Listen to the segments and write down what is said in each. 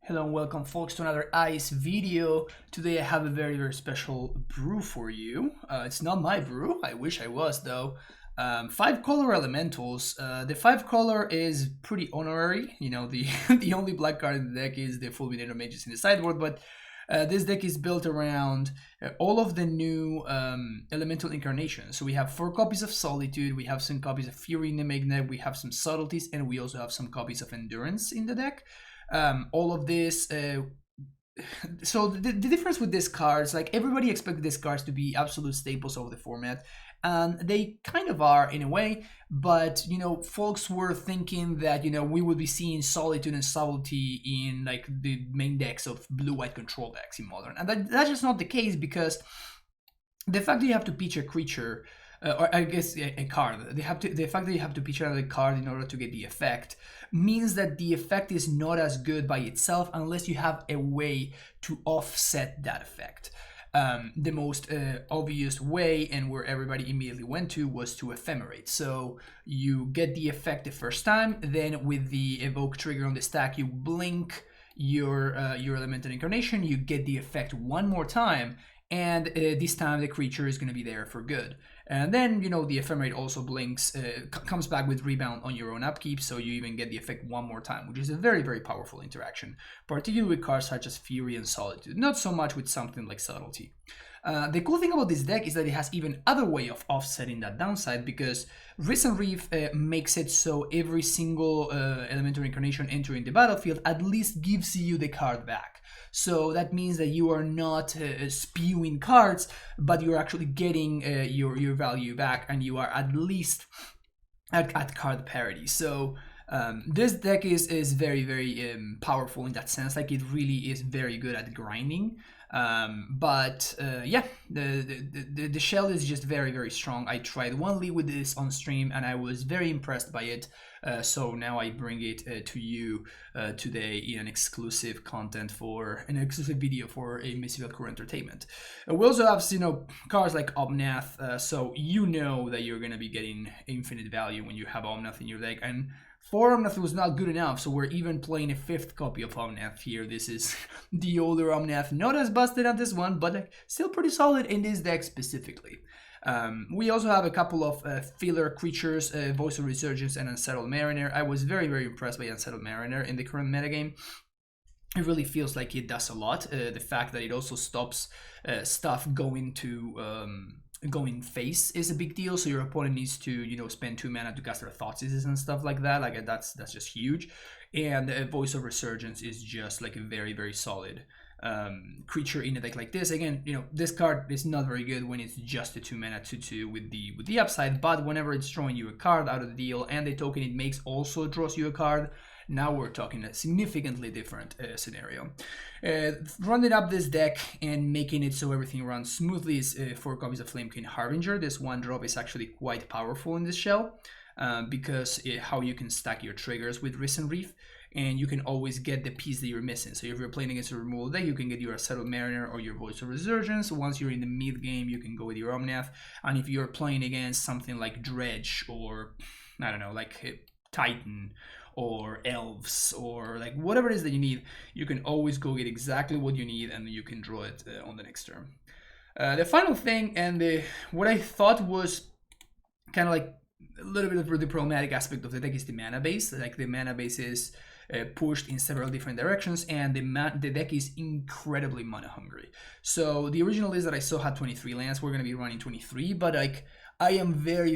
Hello and welcome folks to another ICE video. Today I have a very special brew for you. It's not my brew, I wish I was though. 5 color elementals. The 5 color is pretty honorary. You know, the the only black card in the deck is the Fulminator Mages in the sideboard, but this deck is built around all of the new elemental incarnations. So we have 4 copies of Solitude, we have some copies of Fury in the main deck, we have some Subtleties, and we also have some copies of Endurance in the deck. All of this so the difference with these cards, like everybody expected these cards to be absolute staples of the format, and they kind of are in a way, but you know, folks were thinking that, you know, we would be seeing Solitude and Subtlety in like the main decks of blue-white control decks in Modern, and that's just not the case, because the fact that you have to pitch a creature, or I guess a card, the fact that you have to pitch another card in order to get the effect means that the effect is not as good by itself unless you have a way to offset that effect. The most obvious way, and where everybody immediately went to, was to ephemerate. So you get the effect the first time, then with the evoke trigger on the stack, you blink your elemental incarnation, you get the effect one more time, and this time the creature is going to be there for good. And then, you know, the ephemerate also blinks, comes back with rebound on your own upkeep, so you even get the effect one more time, which is a very powerful interaction, particularly with cards such as Fury and Solitude, not so much with something like Subtlety. The cool thing about this deck is that it has even other way of offsetting that downside, because Risen Reef makes it so every single elemental incarnation entering the battlefield at least gives you the card back. So that means that you are not spewing cards, but you're actually getting your value back, and you are at least at card parity. So this deck is very powerful in that sense. Like, it really is very good at grinding. Yeah, the shell is just very strong. I tried one league with this on stream and I was very impressed by it. So now I bring it to you today in an exclusive content, for an exclusive video for a Mystical Core Entertainment. We also have, you know, cards like Omnath, so you know that you're gonna be getting infinite value when you have Omnath in your deck, and 4 Omnath was not good enough, so we're even playing a 5th copy of Omnath here. This is the older Omnath, not as busted as this one, but still pretty solid in this deck specifically. We also have a couple of filler creatures, Voice of Resurgence and Unsettled Mariner. I was very impressed by Unsettled Mariner in the current metagame. It really feels like it does a lot. The fact that it also stops stuff going face is a big deal, so your opponent needs to, you know, spend 2 mana to cast their Thoughtseize and stuff like that. Like, that's just huge. And Voice of Resurgence is just like a very solid creature in a deck like this. Again, you know, this card is not very good when it's just a 2 mana 2/2 with the upside, but whenever it's drawing you a card out of the deal, and the token it makes also draws you a card, now we're talking a significantly different scenario. Running up this deck and making it so everything runs smoothly is 4 copies of Flamekin Harbinger. This 1-drop is actually quite powerful in this shell, because how you can stack your triggers with Risen Reef, and you can always get the piece that you're missing. So if you're playing against a removal deck, you can get your Unsettled Mariner or your Voice of Resurgence. Once you're in the mid game, you can go with your Omnath. And if you're playing against something like Dredge, or I don't know, like Titan or Elves, or like whatever it is that you need, you can always go get exactly what you need, and you can draw it on the next turn. The final thing, and what I thought was kind of like a little bit of the problematic aspect of the deck, is the mana base. Like, the mana base is pushed in several different directions, and the deck is incredibly mana hungry. So the original list that I saw had 23 lands. We're going to be running 23, but like, I am very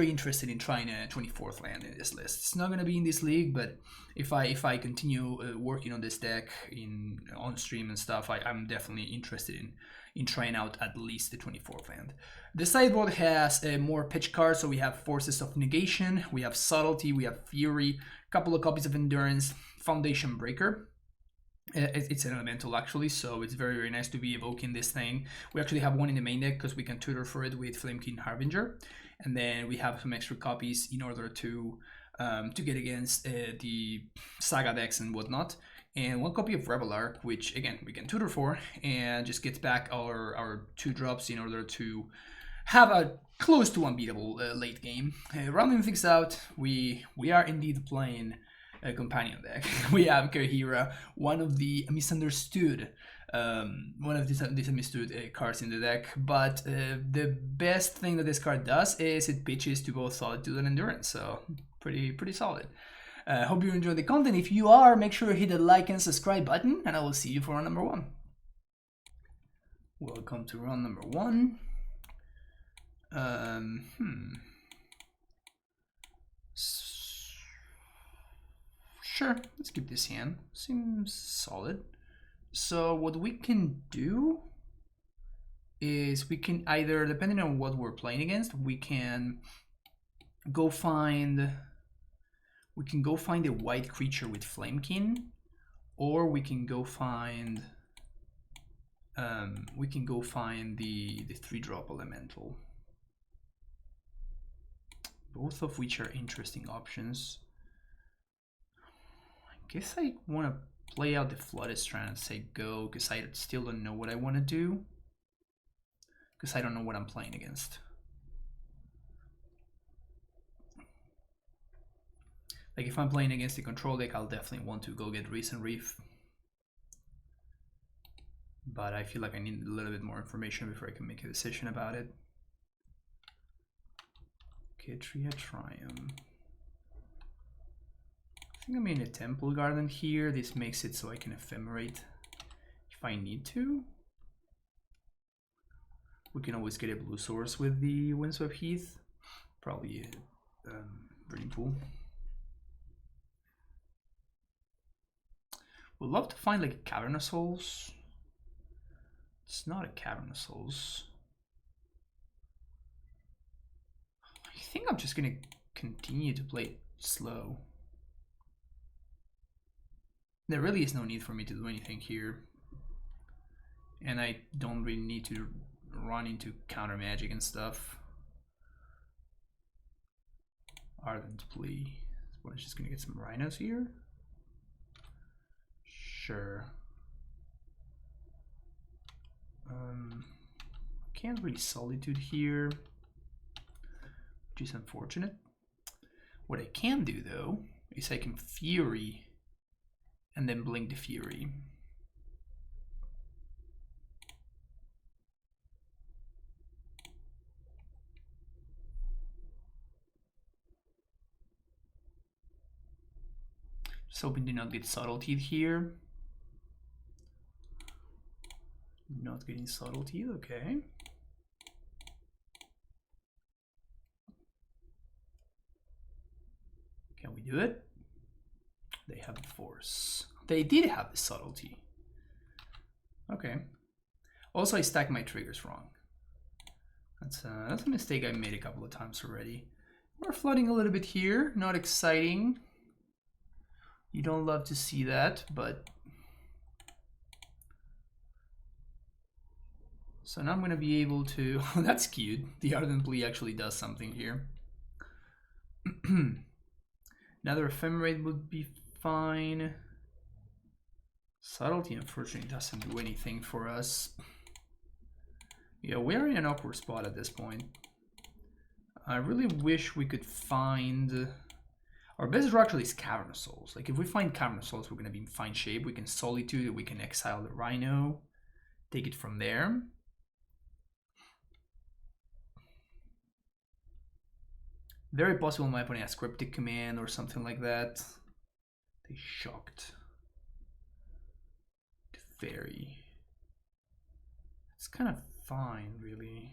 interested in trying a 24th land in this list. It's not going to be in this league, but if I continue working on this deck on stream and stuff, I'm definitely interested in trying out at least the 24th land. The sideboard has more pitch cards, so we have Forces of Negation, we have Subtlety, we have Fury, a couple of copies of Endurance, Foundation Breaker. It's an elemental actually, so it's very nice to be evoking this thing. We actually have one in the main deck because we can tutor for it with Flamekin Harbinger, and then we have some extra copies in order to get against the Saga decks and whatnot. And 1 copy of Rebel Arc, which again we can tutor for, and just gets back our 2 drops in order to have a close to unbeatable late game. Rounding things out, we are indeed playing companion deck. We have Kahira, one of the misunderstood cards in the deck, but the best thing that this card does is it pitches to both Solitude and Endurance, so pretty solid. Hope you enjoyed the content. If you are, make sure to hit the like and subscribe button, and I will see you for round number 1. Welcome to round number 1. Sure, let's keep this hand. Seems solid. So what we can do is we can either, depending on what we're playing against, we can go find a white creature with Flamekin, or we can go find the 3-drop elemental. Both of which are interesting options. I guess I want to play out the Flooded Strand and say go, because I still don't know what I want to do. Because I don't know what I'm playing against. Like if I'm playing against the control deck, I'll definitely want to go get Recent Reef. But I feel like I need a little bit more information before I can make a decision about it. Kitria Triumph. I think I'm in a Temple Garden here. This makes it so I can ephemerate if I need to. We can always get a blue source with the Windswept Heath. Probably a Breeding Pool. Would love to find like a Cavern of Souls. It's not a Cavern of Souls. I think I'm just gonna continue to play it slow. There really is no need for me to do anything here. And I don't really need to run into counter magic and stuff. Ardent Plea. What, I'm just gonna get some rhinos here? Sure. Can't really Solitude here, which is unfortunate. What I can do though is I can Fury and then blink the Fury. Just hoping to not get Subtlety here. Not getting Subtlety, okay. Can we do it? They have the Force. They did have the Subtlety. Okay. Also, I stacked my triggers wrong. That's a mistake I made a couple of times already. We're flooding a little bit here. Not exciting. You don't love to see that, but... So now I'm going to be able to... Oh, that's cute. The Ardent Plea actually does something here. Another Ephemerate would be fine. Subtlety unfortunately doesn't do anything for us. Yeah, we're in an awkward spot at this point. I really wish we could find... Our best draw actually is Cavern of Souls. Like if we find Cavern of Souls, we're going to be in fine shape. We can Solitude, we can exile the Rhino, take it from there. Very possible my opponent has Cryptic Command or something like that. They shocked. The Fairy. It's kind of fine, really.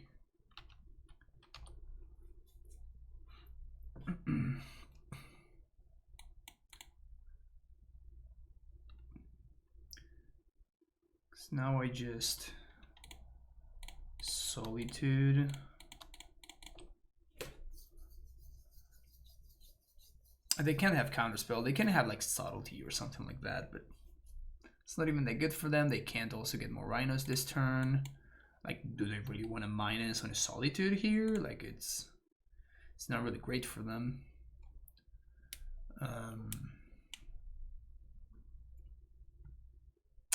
Now I just Solitude. They can have Counterspell. They can have like Subtlety or something like that, but it's not even that good for them. They can't also get more Rhinos this turn. Like, do they really want a minus on a Solitude here? Like, it's not really great for them.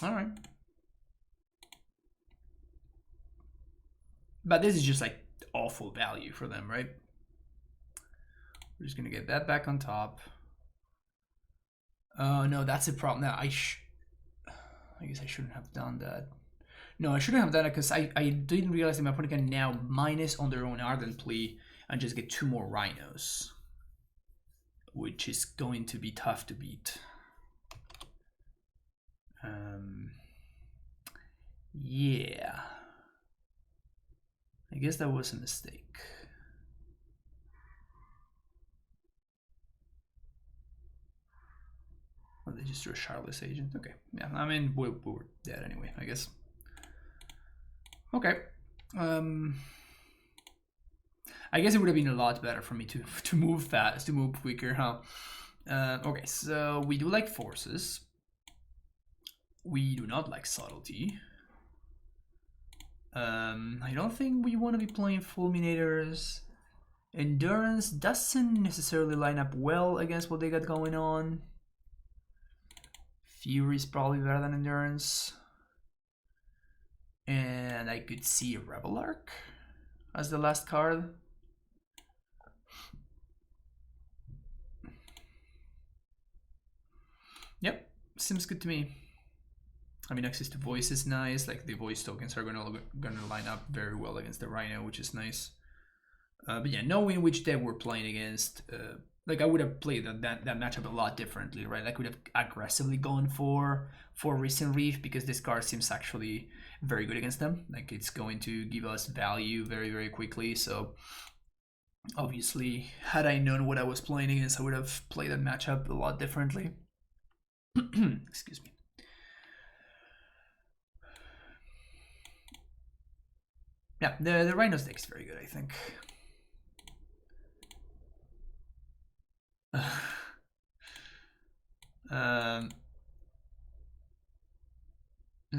All right. But this is just like awful value for them, right? We're just gonna get that back on top. Oh no, that's a problem. Now I guess I shouldn't have done that. No, I shouldn't have done it because I didn't realize that my opponent can now minus on their own Ardent Plea and just get 2 more Rhinos, which is going to be tough to beat. Yeah. I guess that was a mistake. Well, they just drew a Charlotte's Agent. Okay, yeah, I mean, we were dead anyway, I guess. Okay. I guess it would have been a lot better for me to move fast, to move quicker, huh? Okay, so we do like forces. We do not like subtlety. I don't think we want to be playing fulminators. Endurance doesn't necessarily line up well against what they got going on. Fury is probably better than Endurance. And I could see a Rebel Arc as the last card. Yep, seems good to me. I mean, access to voice is nice. Like the voice tokens are gonna line up very well against the Rhino, which is nice. But yeah, knowing which deck we're playing against, like I would have played that matchup a lot differently, right? I could have aggressively gone for Recent Reef because this card seems actually very good against them. Like it's going to give us value very, very quickly. So obviously, had I known what I was playing against, I would have played that matchup a lot differently. Excuse me. Yeah, the Rhinos deck is very good, I think.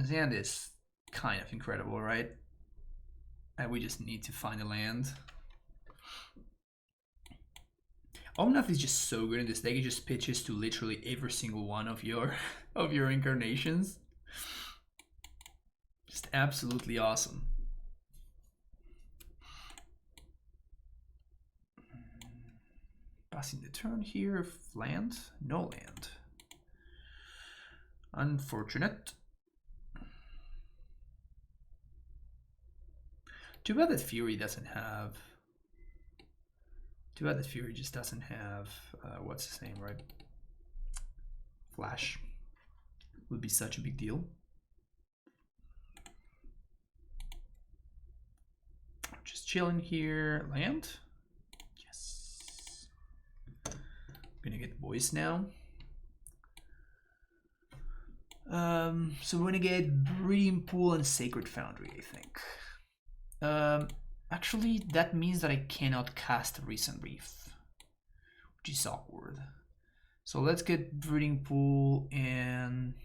Zand is kind of incredible, right? And we just need to find a land. Omnath is just so good in this deck. It just pitches to literally every single one of your incarnations. Just absolutely awesome. Passing the turn here. Land? No land. Unfortunate. Too bad that Fury doesn't have... Too bad that Fury just doesn't have... what's his name, right? Flash. Would be such a big deal. Just chilling here. Land? Yes. I'm gonna get voice now. So we're gonna get Breeding Pool and Sacred Foundry, I think. Actually, that means that I cannot cast Recent Reef, which is awkward. So let's get Breeding Pool and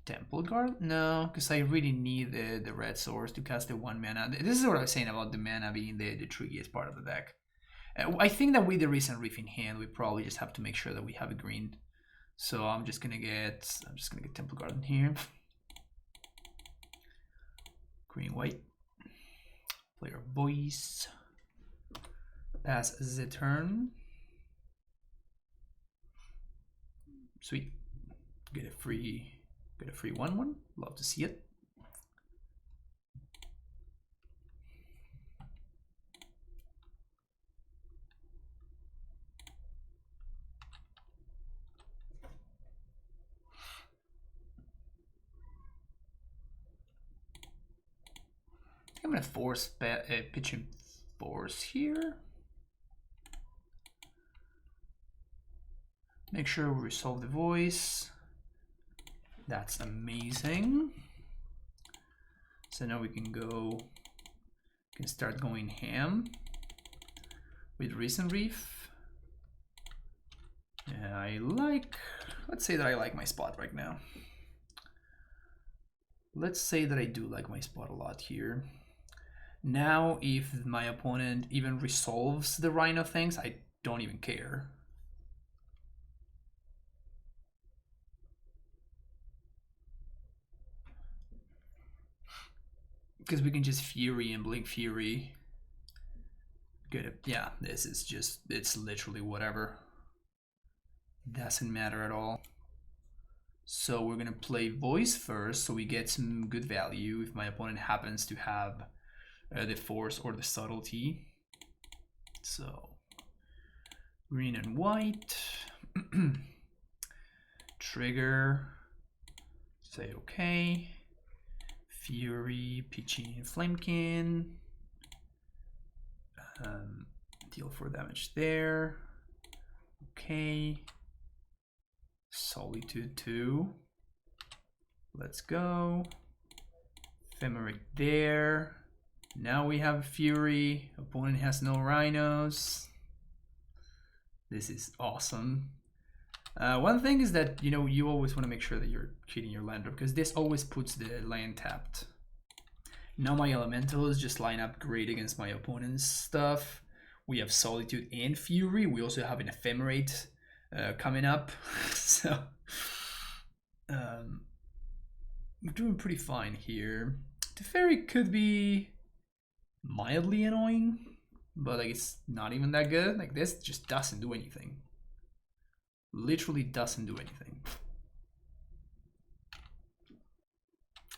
Temple Guard? No, because I really need the red source to cast the 1 mana. This is what I was saying about the mana being the trickiest part of the deck. I think that with the Recent Reef in hand, we probably just have to make sure that we have a green. So I'm just gonna get Temple Guard in here. Green, white. Player voice. Pass the turn. Sweet. Get a free 1/1. Love to see it. I'm gonna force pitching force here. Make sure we resolve the voice. That's amazing. So now we can start going ham with Recent Reef. Yeah, let's say that I like my spot right now. Let's say that I do like my spot a lot here. Now, if my opponent even resolves the Rhino things, I don't even care. Because we can just Fury and Blink Fury. Good. Yeah, this is just, it's literally whatever. Doesn't matter at all. So we're gonna play voice first, so we get some good value if my opponent happens to have the force or the subtlety. So green and white. Trigger. Say okay. Fury, Peachy, and Flamekin. Deal 4 damage there. Okay. Solitude 2. Let's go. Ephemerate there. Now we have Fury. Opponent has no rhinos. This is awesome. One thing is that, you know, you always want to make sure that you're cheating your land drop, because this always puts the land tapped. Now my elementals just line up great against my opponent's stuff. We have Solitude and Fury. We also have an Ephemerate coming up. So we're doing pretty fine here. The Fairy could be mildly annoying, but like it's not even that good. Like this just doesn't do anything. Literally doesn't do anything.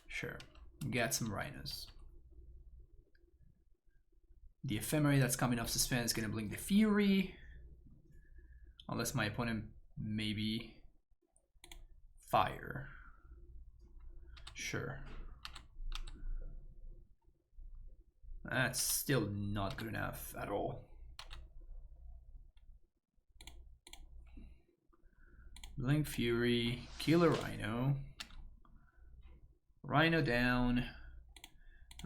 Sure, get some rhinos. The Ephemerate that's coming off suspend is gonna blink the Fury. Unless my opponent maybe fire. Sure. That's still not good enough at all. Blink Fury, kill a Rhino. Rhino down.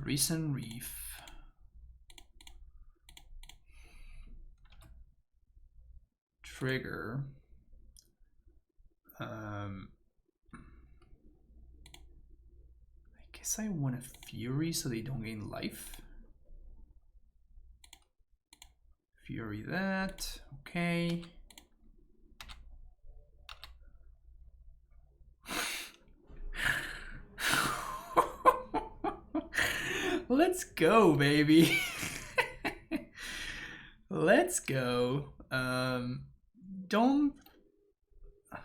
Recent Reef. Trigger. I guess I want a Fury so they don't gain life. Fury that. Okay. Let's go, baby. Let's go.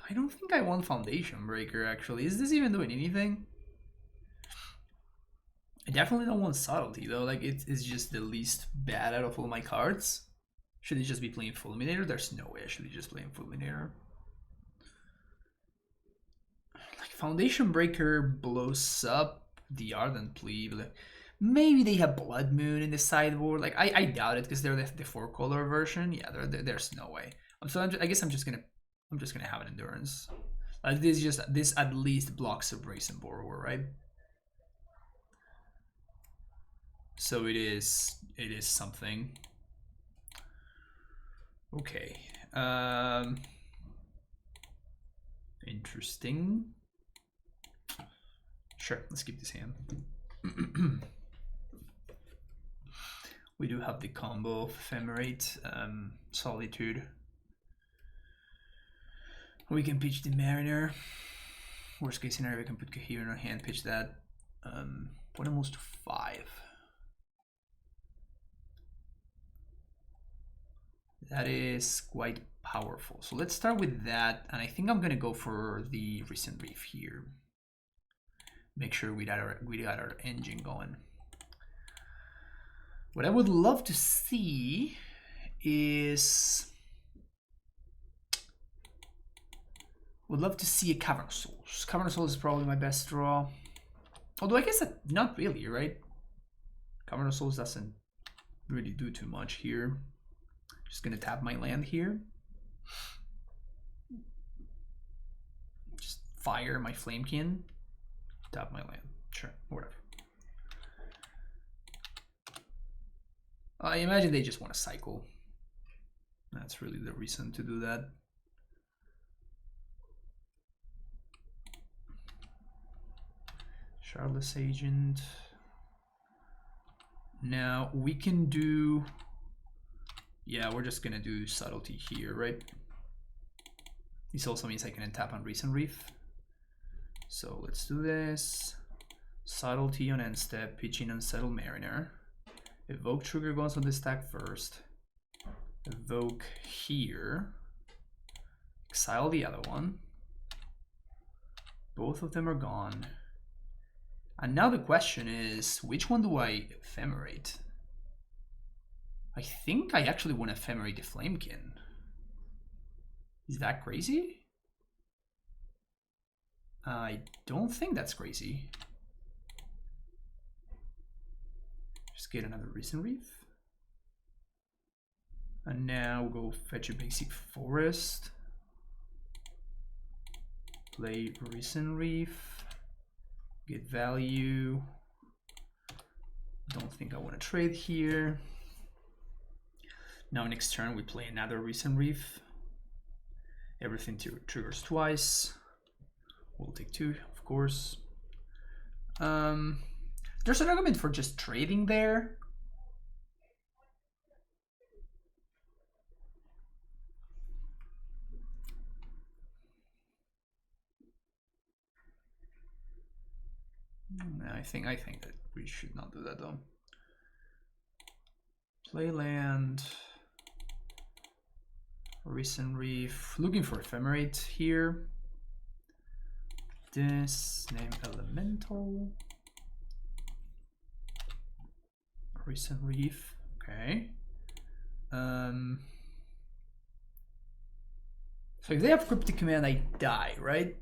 I don't think I want Foundation Breaker, actually. Is this even doing anything? I definitely don't want Subtlety, though. Like, it's just the least bad out of all my cards. Should it just be playing Fulminator? There's no way I should be just playing Fulminator. Like, Foundation Breaker blows up the Ardent Plebe. Like, maybe they have Blood Moon in the sideboard. Like, I doubt it, because they're the 4-color version. Yeah, there's no way. I guess I'm just gonna have an Endurance. Like this at least blocks a Brazen Borrower, right? So it is something. Okay. Interesting. Sure, let's keep this hand. We do have the combo of Ephemerate, Solitude. We can pitch the Mariner. Worst case scenario, we can put Kahir in our hand, pitch that. Put almost to 5. That is quite powerful. So let's start with that, and I think I'm gonna go for the Recent Reef here. Make sure we got our engine going. What I would love to see is a Cavern of Souls. Cavern of Souls is probably my best draw. Although I guess that not really, right? Cavern of Souls doesn't really do too much here. Just gonna tap my land here. Just fire my Flamekin. Tap my land. Sure, whatever. I imagine they just want to cycle. That's really the reason to do that. Charlotte's Agent. Now we can do, yeah, we're just gonna do Subtlety here, right? This also means I can tap on Recent Reef. So let's do this. Subtlety on end step, pitching Unsettled Mariner. Evoke Trigger goes on the stack first. Evoke here. Exile the other one. Both of them are gone. And now the question is, which one do I ephemerate? I think I actually want to ephemerate the Flamekin. Is that crazy? I don't think that's crazy. Just get another Recent Reef. And now we'll go fetch a basic forest. Play Recent Reef. Get value. Don't think I want to trade here. Now next turn we play another Recent Reef. Everything triggers twice. We'll take 2, of course. There's an argument for just trading there. I think that we should not do that though. Play land. Recent Reef. Looking for Ephemerate here. This name Elemental. Recent Reef. Okay. So if they have Cryptic Command, I die, right?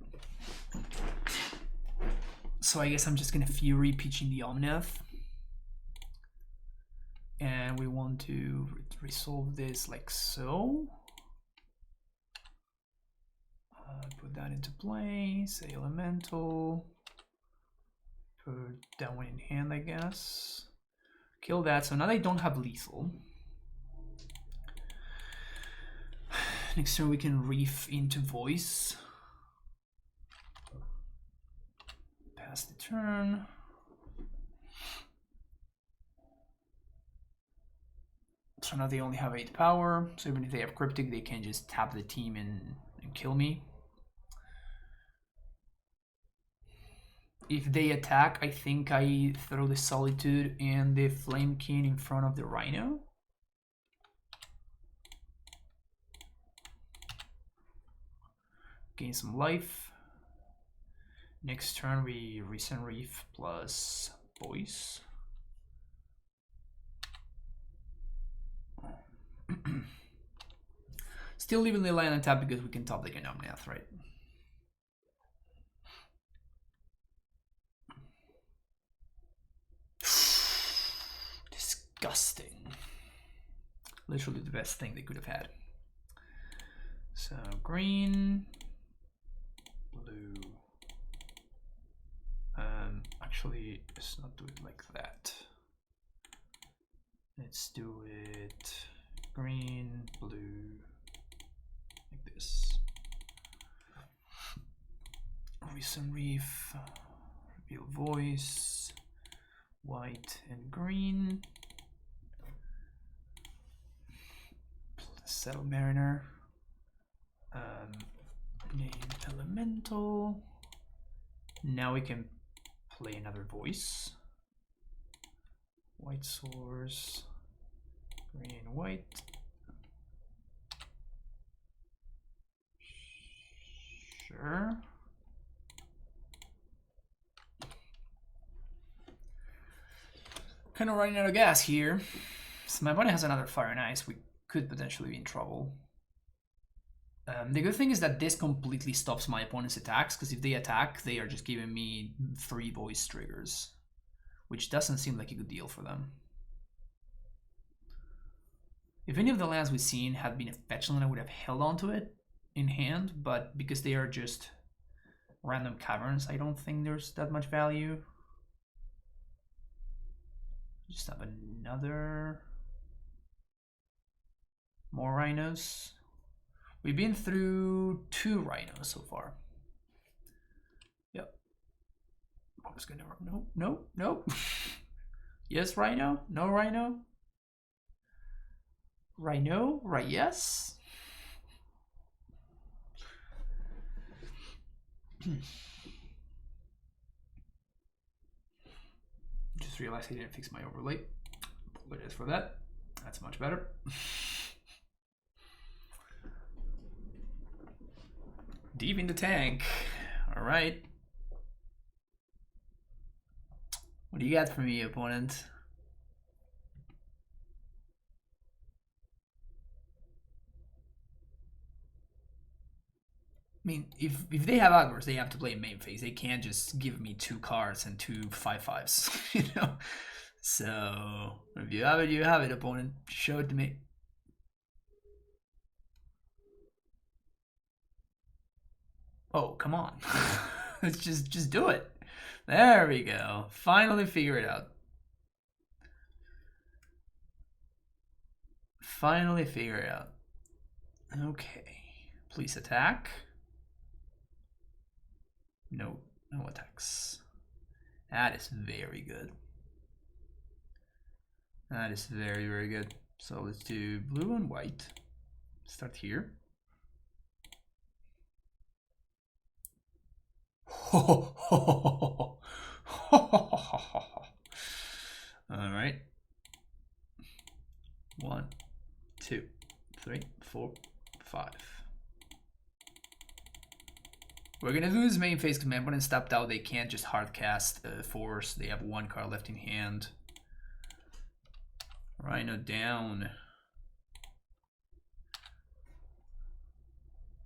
So I guess I'm just gonna Fury pitching the Omnath. And we want to resolve this like so. Put that into play, say Elemental. Put that one in hand, I guess. Kill that, so now they don't have lethal. Next turn we can Reef into Voice. Pass the turn. So now they only have 8 power, so even if they have Cryptic, they can just tap the team and kill me. If they attack, I think I throw the Solitude and the Flamekin in front of the Rhino. Gain some life. Next turn we Recent Reef plus Voice. Still leaving the land on tap because we can top like an Omnath, right? Disgusting. Literally the best thing they could have had. So green, blue. Actually, let's not do it like that. Let's do it green, blue, like this. Recent Reef, Reveal Voice, white and green. Settle Mariner. Name Elemental. Now we can play another Voice. White Source. Green and white. Sure. Kind of running out of gas here. So my opponent has another Fire and Ice. We could potentially be in trouble. The good thing is that this completely stops my opponent's attacks, because if they attack, they are just giving me 3 Voice triggers, which doesn't seem like a good deal for them. If any of the lands we've seen had been a fetch land, I would have held onto it in hand, but because they are just random caverns, I don't think there's that much value. Just have another... more rhinos. We've been through 2 rhinos so far. Yep. I was gonna... No, no, no. Yes, rhino? No rhino? Rhino? Right, yes? Just realized I didn't fix my overlay. Apologize for that. That's much better. Deep in the tank. All right. What do you got for me, opponent? I mean, if they have Agros, they have to play main phase. They can't just give me 2 cards and 2 5/5s, you know? So, if you have it, you have it, opponent. Show it to me. Oh, come on. Let's just do it. There we go. Finally figure it out. Finally figure it out. Okay. Please attack. No attacks. That is very good. That is very, very good. So let's do blue and white. Start here. All right. 1, 2, 3, 4, 5. We're gonna lose main phase because my opponent stepped out. They can't just hard cast Force. They have 1 card left in hand. Rhino down.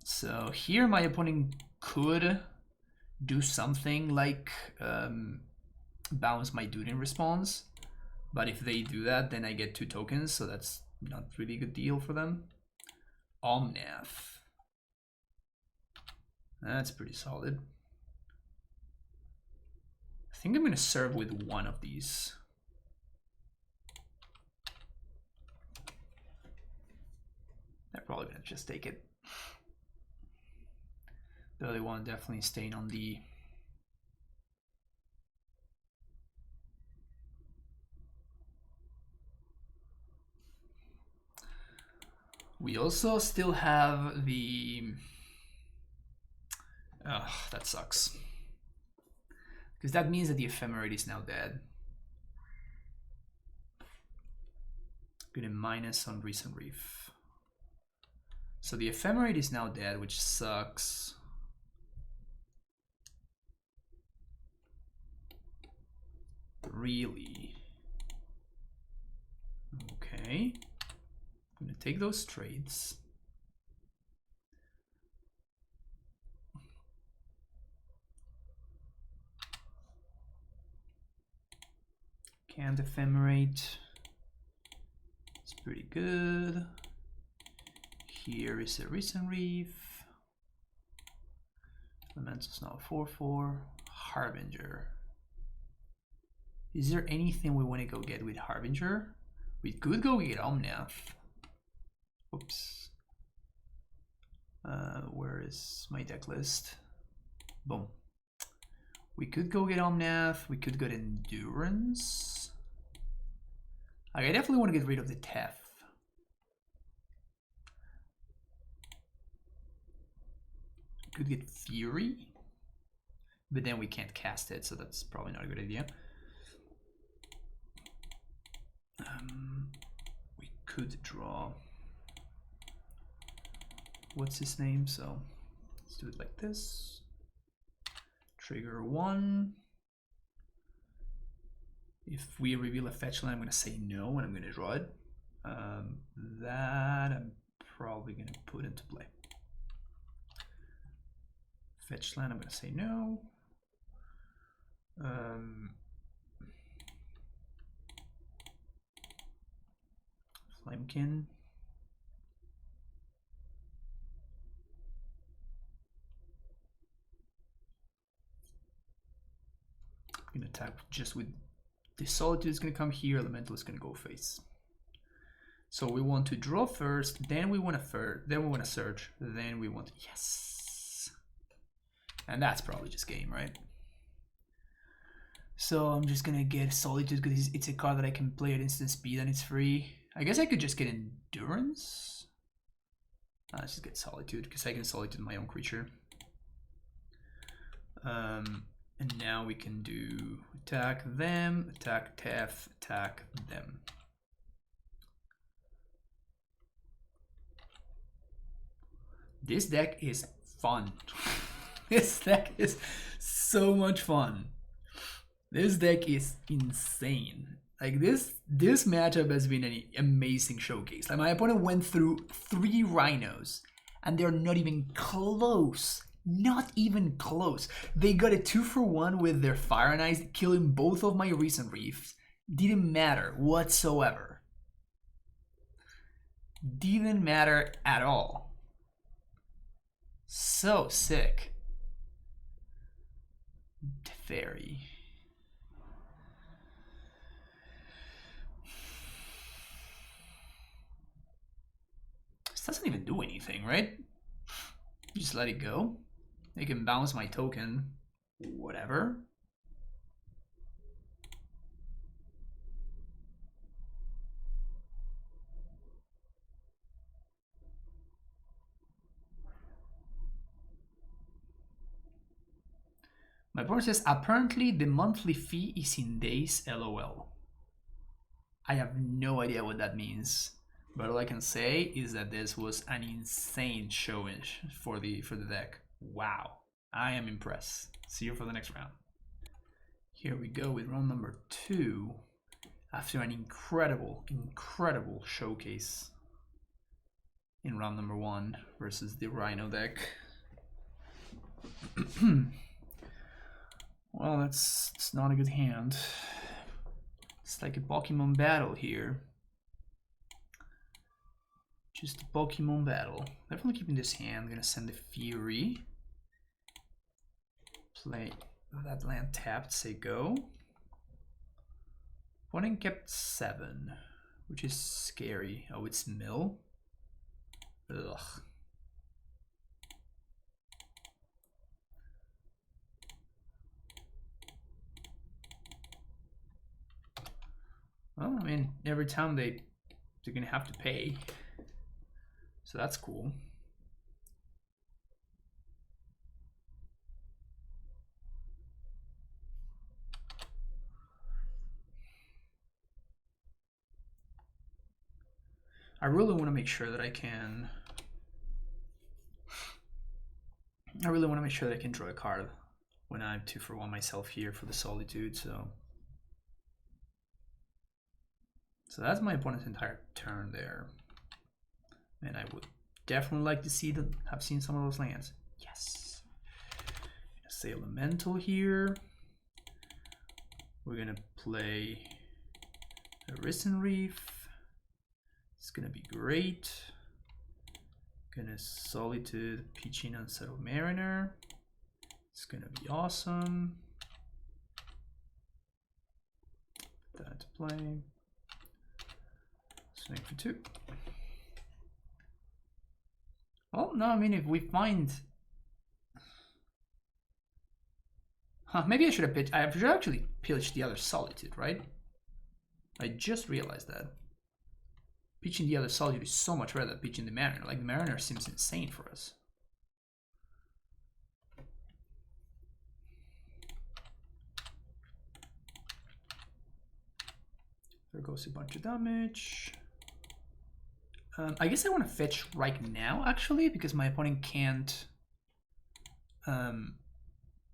So here my opponent could do something like bounce my dude in response. But if they do that, then I get 2 tokens, so that's not really a good deal for them. Omnath. That's pretty solid. I think I'm going to serve with 1 of these. I'm probably going to just take it. The other one definitely staying on the... We also still have the... Ugh, that sucks. Because that means that the Ephemerate is now dead. Good in minus on Recent Reef. So the Ephemerate is now dead, which sucks. Really? Okay. I'm gonna take those trades. Can't Ephemerate. It's pretty good. Here is a Recent Reef. Elemental's now 4/4. Harbinger. Is there anything we want to go get with Harbinger? We could go get Omnath. Oops. Where is my deck list? Boom. We could go get Omnath. We could get Endurance. I definitely want to get rid of the Tef. Could get Fury, but then we can't cast it, so that's probably not a good idea. We could draw, what's his name? So let's do it like this. Trigger 1. If we reveal a fetch land, I'm going to say no, and I'm going to draw it. That I'm probably going to put into play. Fetch land, I'm going to say no. Flamekin. I'm going to attack just with the Solitude is going to come here, Elemental is going to go face. So we want to draw first, then we want to search, then we want yes. And that's probably just game, right? So I'm just gonna get Solitude because it's a card that I can play at instant speed and it's free. I guess I could just get Endurance. Let's just get Solitude because I can Solitude my own creature. And now we can do attack them, attack Tef, attack them. This deck is fun. This deck is so much fun. This deck is insane. Like this matchup has been an amazing showcase. Like my opponent went through 3 rhinos and they're not even close. Not even close. They got a 2-for-1 with their Fire and Ice, killing both of my recent reefs. Didn't matter whatsoever. Didn't matter at all. So sick. Fairy. This doesn't even do anything, right? Just let it go. They can bounce my token. Whatever. My opponent says, apparently the monthly fee is in days, lol. I have no idea what that means, but all I can say is that this was an insane showing for the deck. Wow, I am impressed. See you for the next round. Here we go with round number 2 after an incredible showcase in round number 1 versus the Rhino deck. Well, it's not a good hand. It's like a Pokemon battle here. Just a Pokemon battle. Definitely keeping this hand. I'm gonna send the Fury. Play that land tapped, say go. Opponent kept 7, which is scary. Oh, it's mill. Ugh. Well, I mean, every time they're gonna have to pay, so that's cool. I really want to make sure that I can. I really want to make sure that I can draw a card when I'm 2-for-1 myself here for the Solitude. So that's my opponent's entire turn there, and I would definitely like to see them have seen some of those lands. Yes. Gonna say Elemental here. We're gonna play a Risen Reef. It's gonna be great. Gonna Solitude Pitching Unsettled Mariner. It's gonna be awesome. Put that to play. Swing for 2. Well, no, I mean, if we find... maybe I should have pitched... I should actually pitch the other Solitude, right? I just realized that. Pitching the other Solitude is so much better than pitching the Mariner. Like, the Mariner seems insane for us. There goes a bunch of damage. I guess I want to fetch right now, actually, because my opponent can't...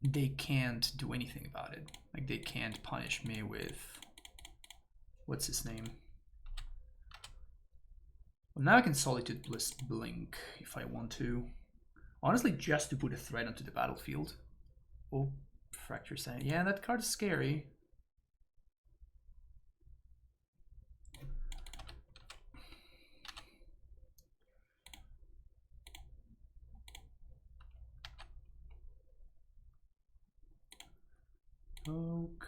they can't do anything about it. Like, they can't punish me with... What's his name? Well, now I can Solitude plus Blink if I want to. Honestly, just to put a threat onto the battlefield. Oh, Fracture Sand. Yeah, that card is scary. Oak.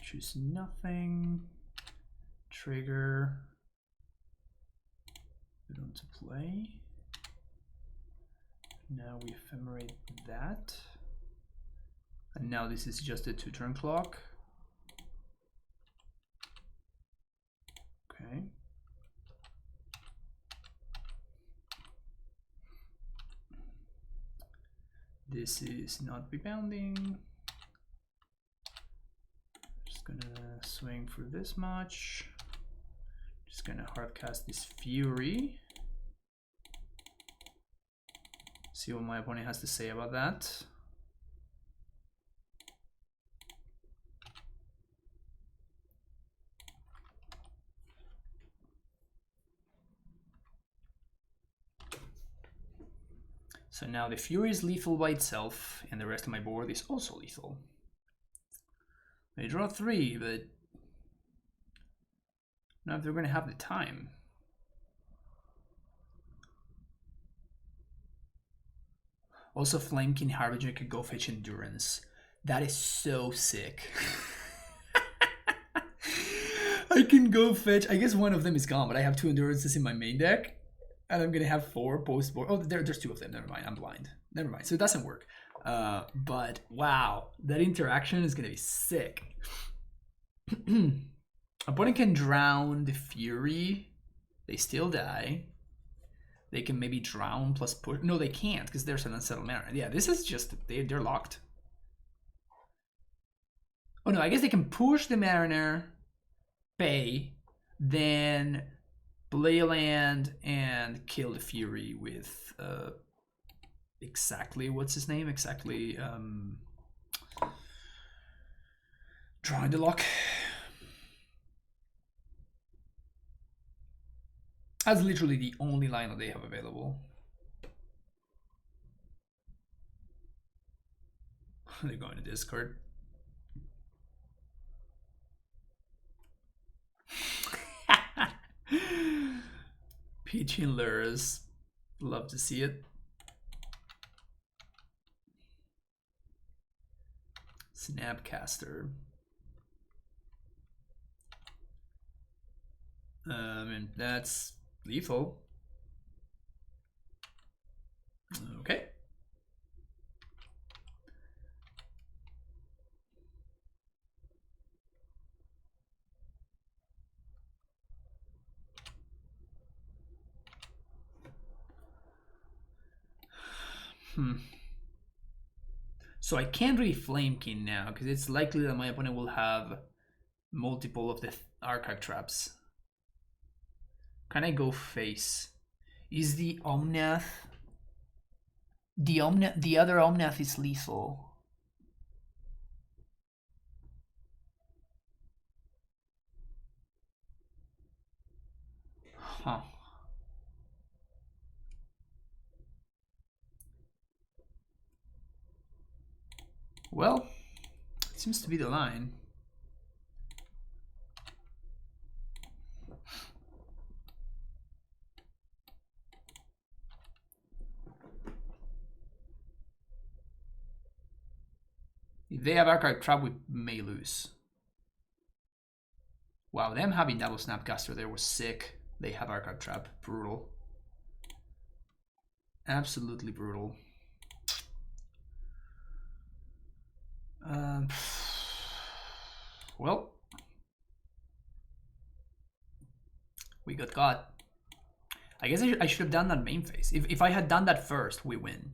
Choose nothing. Trigger. Put on to play. Now we ephemerate that. And now this is just a 2-turn clock. Okay. This is not rebounding. Just gonna swing for this much. Just gonna hardcast this Fury. See what my opponent has to say about that. So now the Fury is lethal by itself, and the rest of my board is also lethal. They draw 3, but not if they're going to have the time. Also, Flamekin Harbinger could go fetch Endurance. That is so sick. I can go fetch. I guess one of them is gone, but I have 2 Endurances in my main deck. And I'm gonna have 4 post-board. Oh, there's 2 of them. Never mind. I'm blind. Never mind. So it doesn't work. But wow, that interaction is gonna be sick. Opponent can drown the Fury. They still die. They can maybe drown plus push. No, they can't because there's an unsettled Mariner. Yeah, this is just they're locked. Oh no, I guess they can push the Mariner, pay, then play a land and kill the Fury with exactly what's his name? Exactly drawing the lock. That's literally the only line that they have available. They're going to discard. Pigeon lures. Love to see it. Snapcaster. And that's lethal. Okay. So I can't really Flamekin now because it's likely that my opponent will have multiple of the archive traps. Can I go face? Is the Omnath? The other Omnath is lethal. Huh. Well, it seems to be the line. If they have archive trap, we may lose. Wow, them having double Snapcaster there was sick. They have archive trap. Brutal. Absolutely brutal. Well, we got caught. I guess I should have done that main phase. If I had done that first, we win.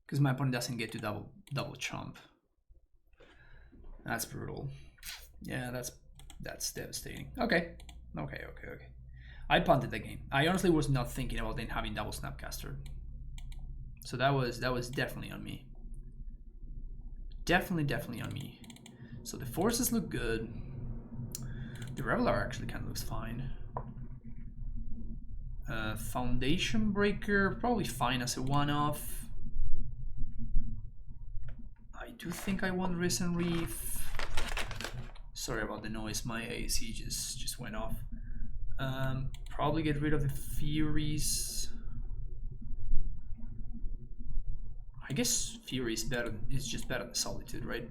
Because my opponent doesn't get to double chomp. That's brutal. Yeah, that's devastating. Okay. I punted the game. I honestly was not thinking about then having double Snapcaster. So that was definitely on me. Definitely on me. So the forces look good. The Revelar actually kind of looks fine. Foundation Breaker, probably fine as a one-off. I do think I want Risen Reef. Sorry about the noise, my AC just went off. Probably get rid of the Furies. I guess Fury is better. It's just better than Solitude, right?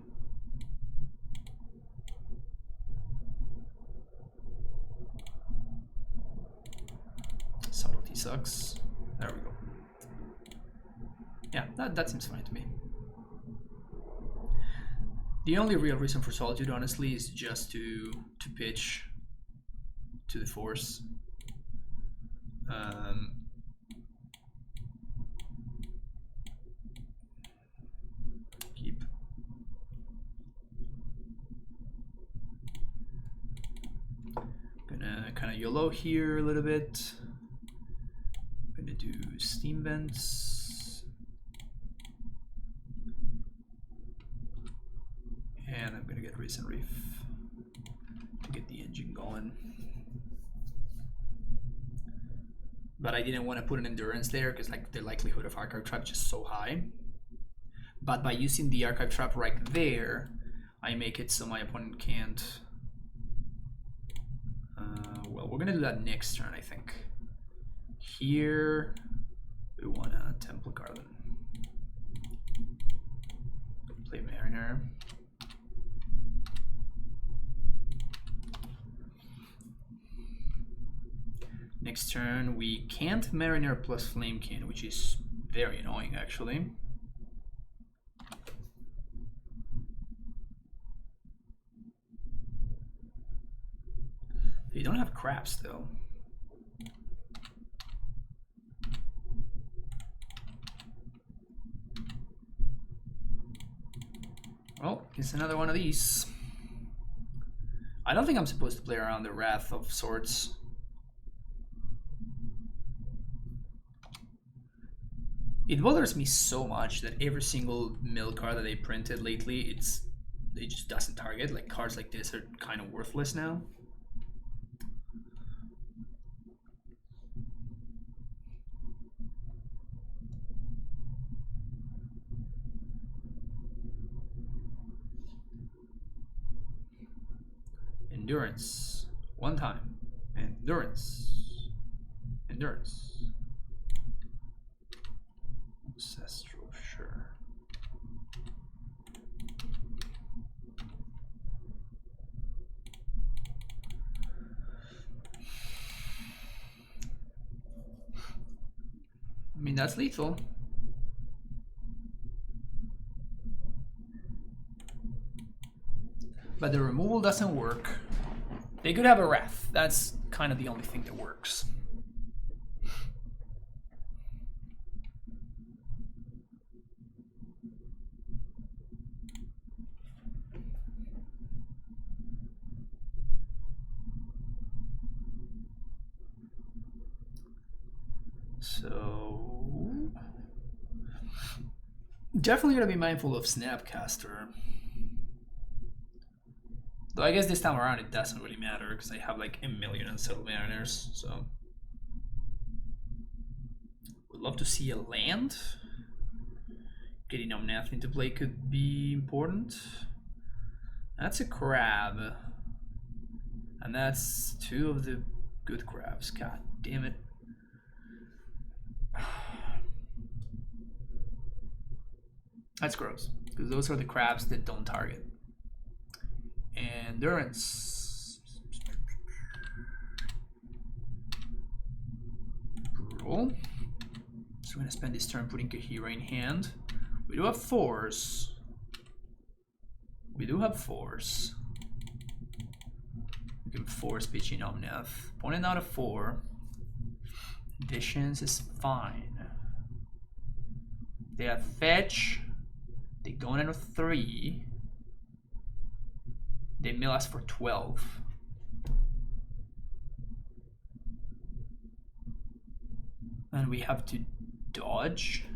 Subtlety sucks. There we go. Yeah, that seems fine to me. The only real reason for Solitude, honestly, is just to pitch to the Force. Keep. Gonna kind of YOLO here a little bit. Gonna do Steam invents. And I'm gonna get recent reef to get the engine going. But I didn't want to put an endurance there because like the likelihood of archive trap is just so high. But by using the archive trap right there, I make it so my opponent can't. Well, we're gonna do that next turn, I think. Here, we want a Temple Garden. Play Mariner. Next turn, we can't Mariner plus Flamekin, which is very annoying, actually. They don't have crabs, though. Well, it's another one of these. I don't think I'm supposed to play around the Wrath of Swords. It bothers me so much that every single mill card that they printed lately, it just doesn't target. Like cards like this are kind of worthless now. Endurance, one time. Endurance, endurance. Ancestral, sure. I mean, that's lethal. But the removal doesn't work. They could have a Wrath. That's kind of the only thing that works. So definitely gonna be mindful of Snapcaster. Though I guess this time around it doesn't really matter because I have like a million Unsettled Mariners, so would love to see a land. Getting Omnath into play could be important. That's a crab. And that's two of the good crabs. God damn it. That's gross, because those are the crabs that don't target. Endurance. Brutal. So we're gonna spend this turn putting Kahira in hand. We do have fours. We do have fours. We can force pitching Omnath. Opponent out of 4. Additions is fine. They have fetch. They don't have 3. They mill us for 12. And we have to dodge.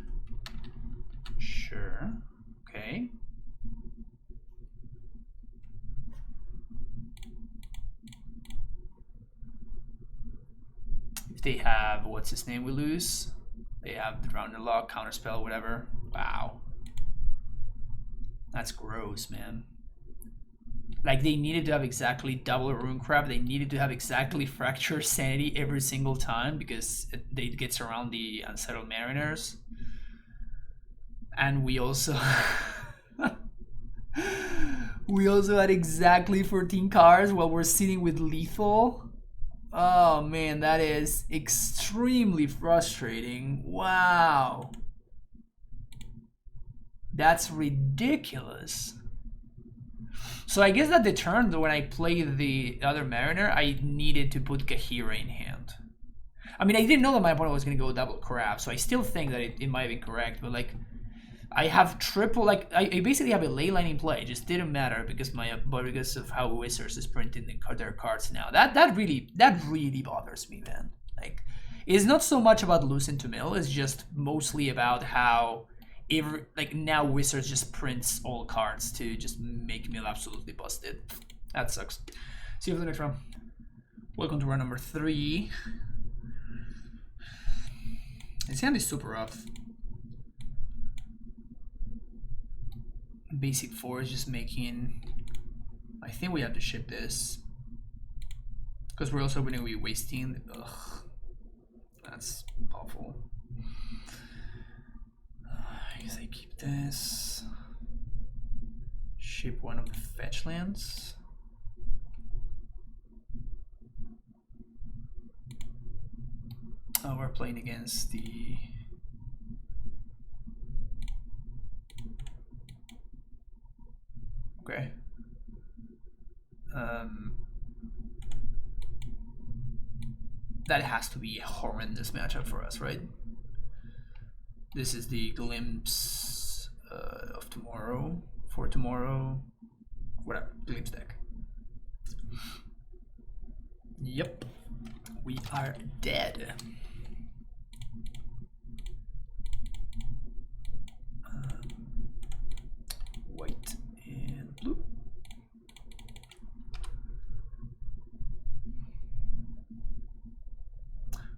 Sure. Okay. If they have, what's his name we lose? They have the round the lock, counterspell, whatever. Wow. That's gross, man. Like, they needed to have exactly double Rune Crab. They needed to have exactly Fracture Sanity every single time because it gets around the Unsettled Mariners. And we also... we also had exactly 14 cards while we're sitting with lethal. Oh man, that is extremely frustrating. Wow. That's ridiculous. So I guess that the turn when I played the other Mariner, I needed to put Kahira in hand. I mean, I didn't know that my opponent was going to go double crab, so I still think that it might be correct, but like, I have triple, like, I basically have a ley line in play. It just didn't matter because because of how Wizards is printing their cards now. That really bothers me, man. Like, It's not so much about losing to mill, it's just mostly about how like now Wizards just prints all cards to just make mill absolutely busted. That sucks. See you for the next round. Welcome to round number 3. This hand is super rough. Basic 4 is just making... I think we have to ship this. Because we're also going to be wasting... Ugh. That's awful. I guess I keep this. Ship one of the fetch lands. Oh, we're playing against the... Okay. That has to be a horrendous matchup for us, right? This is the glimpse of tomorrow, for tomorrow, whatever, glimpse deck. Yep, we are dead. White and blue.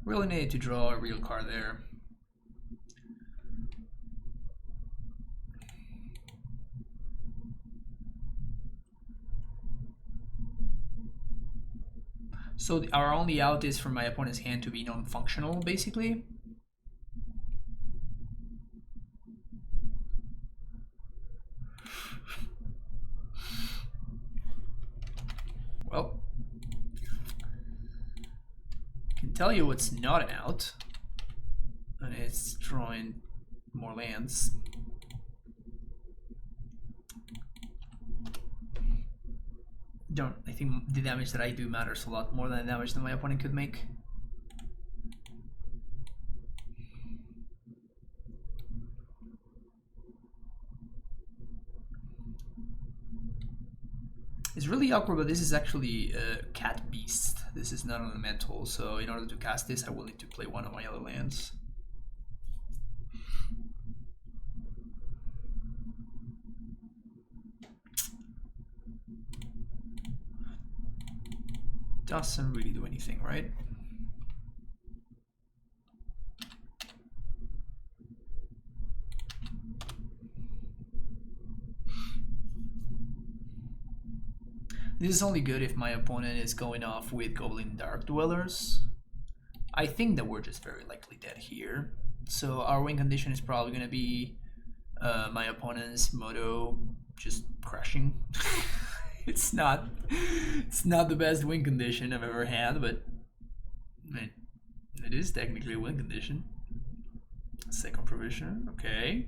Really need to draw a real card there. So our only out is for my opponent's hand to be non-functional, basically. Well, I can tell you what's not an out, and it's drawing more lands. I think the damage that I do matters a lot more than the damage that my opponent could make. It's really awkward, but this is actually a cat beast. This is not an elemental, so in order to cast this, I will need to play one of my other lands. Doesn't really do anything, right? This is only good if my opponent is going off with Goblin Dark Dwellers. I think that we're just very likely dead here. So our win condition is probably going to be my opponent's Moto just crashing. It's not the best win condition I've ever had, but it is technically a win condition. Second provision, okay.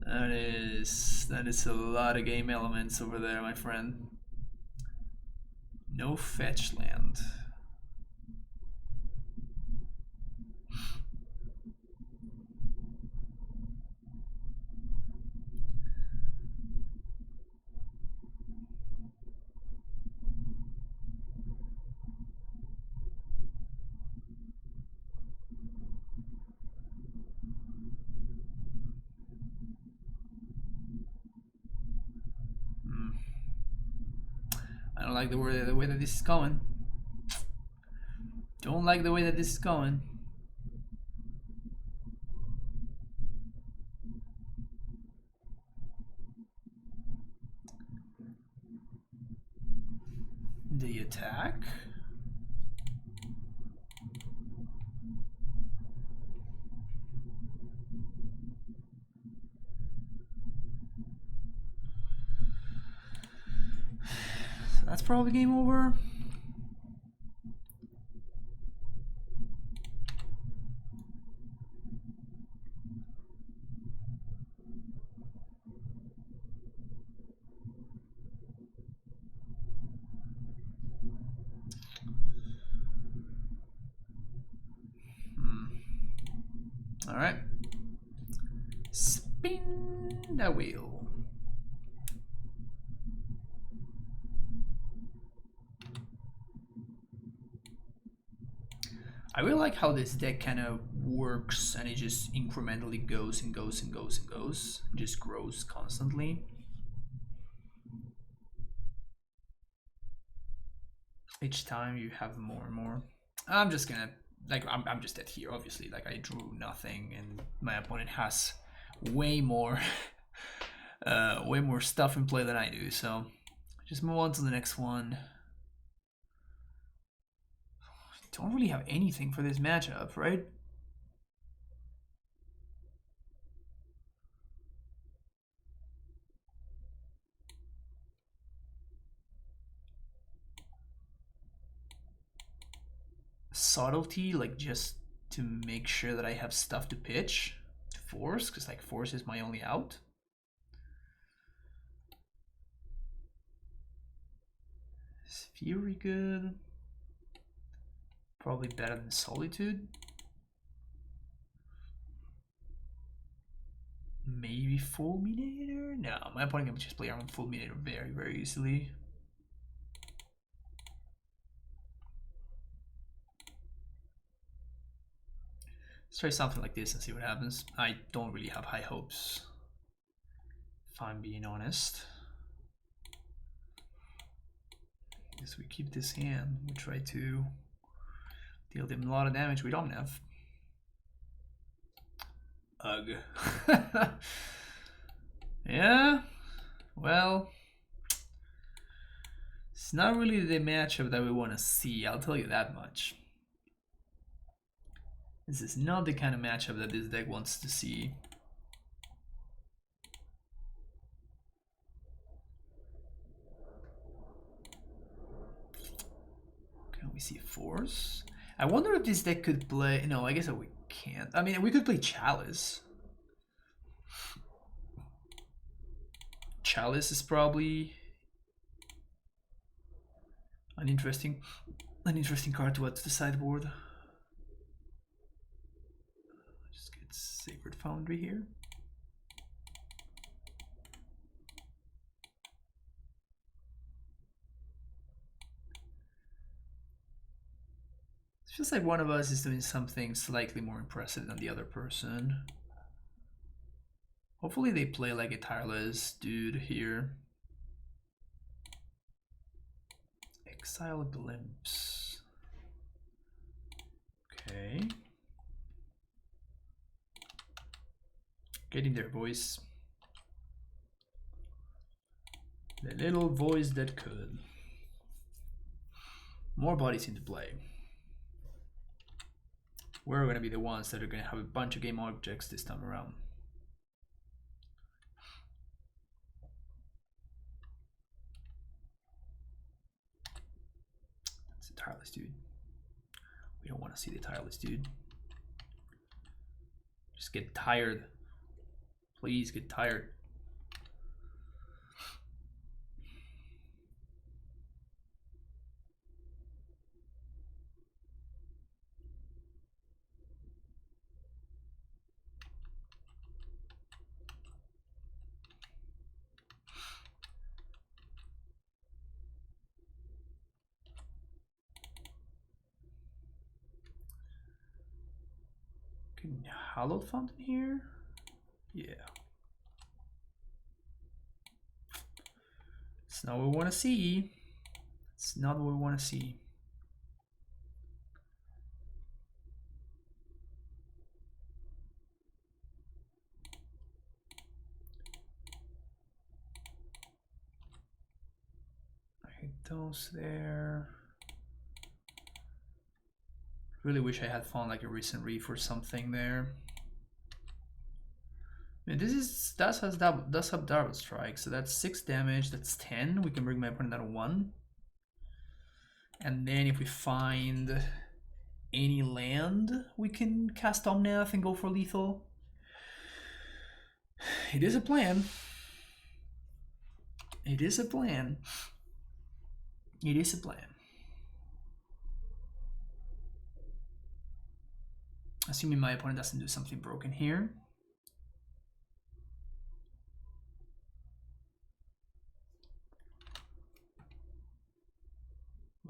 That is a lot of game elements over there, my friend. No fetch land. I don't like the way that this is going. Don't like the way that this is going. The attack. That's probably game over. All right. Spin the wheel. I really like how this deck kind of works and it just incrementally goes and goes and goes and goes. It just grows constantly. Each time you have more and more. I'm just gonna, like, I'm just dead here, obviously. Like, I drew nothing and my opponent has way more way more stuff in play than I do, so just move on to the next one. Don't really have anything for this matchup, right? Subtlety, like just to make sure that I have stuff to pitch to force, because like force is my only out. Is Fury good? Probably better than Solitude. Maybe Fulminator? No, my opponent can just play around Fulminator very, very easily. Let's try something like this and see what happens. I don't really have high hopes, if I'm being honest. Guess we keep this hand. We try to deal them a lot of damage with Omnav. Ugh. Yeah, well, it's not really the matchup that we want to see, I'll tell you that much. This is not the kind of matchup that this deck wants to see. Can we see Force? I wonder if this deck could play... No, I guess we can't. I mean, we could play Chalice. Chalice is probably an interesting card to add to the sideboard. Just get Sacred Foundry here. It feels like one of us is doing something slightly more impressive than the other person. Hopefully they play like a tireless dude here. Exile Glimpse. Okay. Get in there, boys. The little voice that could. More bodies into play. We're going to be the ones that are going to have a bunch of game objects this time around. That's a tireless dude. We don't want to see the tireless dude. Just get tired. Please get tired. Hallowed Fountain here? Yeah. It's not what we want to see. It's not what we want to see. I hate those there. Really wish I had found like a recent reef or something there. I mean, does have double strike, so that's 6 damage. That's 10. We can bring my opponent down to 1. And then if we find any land, we can cast Omnath and go for lethal. It is a plan. It is a plan. It is a plan. Assuming my opponent doesn't do something broken here.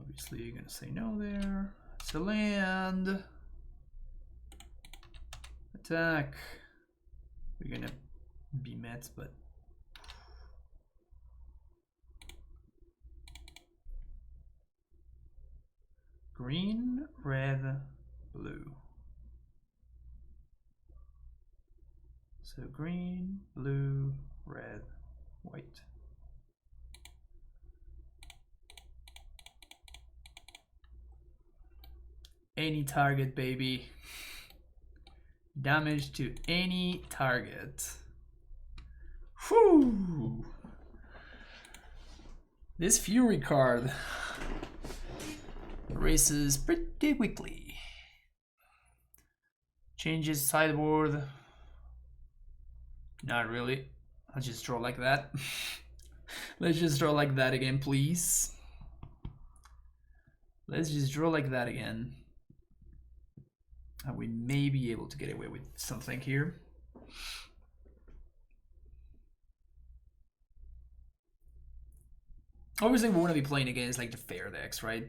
Obviously, you're gonna say no there. It's a land. attack. We're gonna be met, but green, red, blue. So green, blue, red, white. Any target, baby. Damage to any target. Whew! This Fury card races pretty quickly. Changes sideboard. Not really. I'll just draw like that. Let's just draw like that again, please. Let's just draw like that again. And we may be able to get away with something here. Obviously, we want to be playing against like the fair decks, right?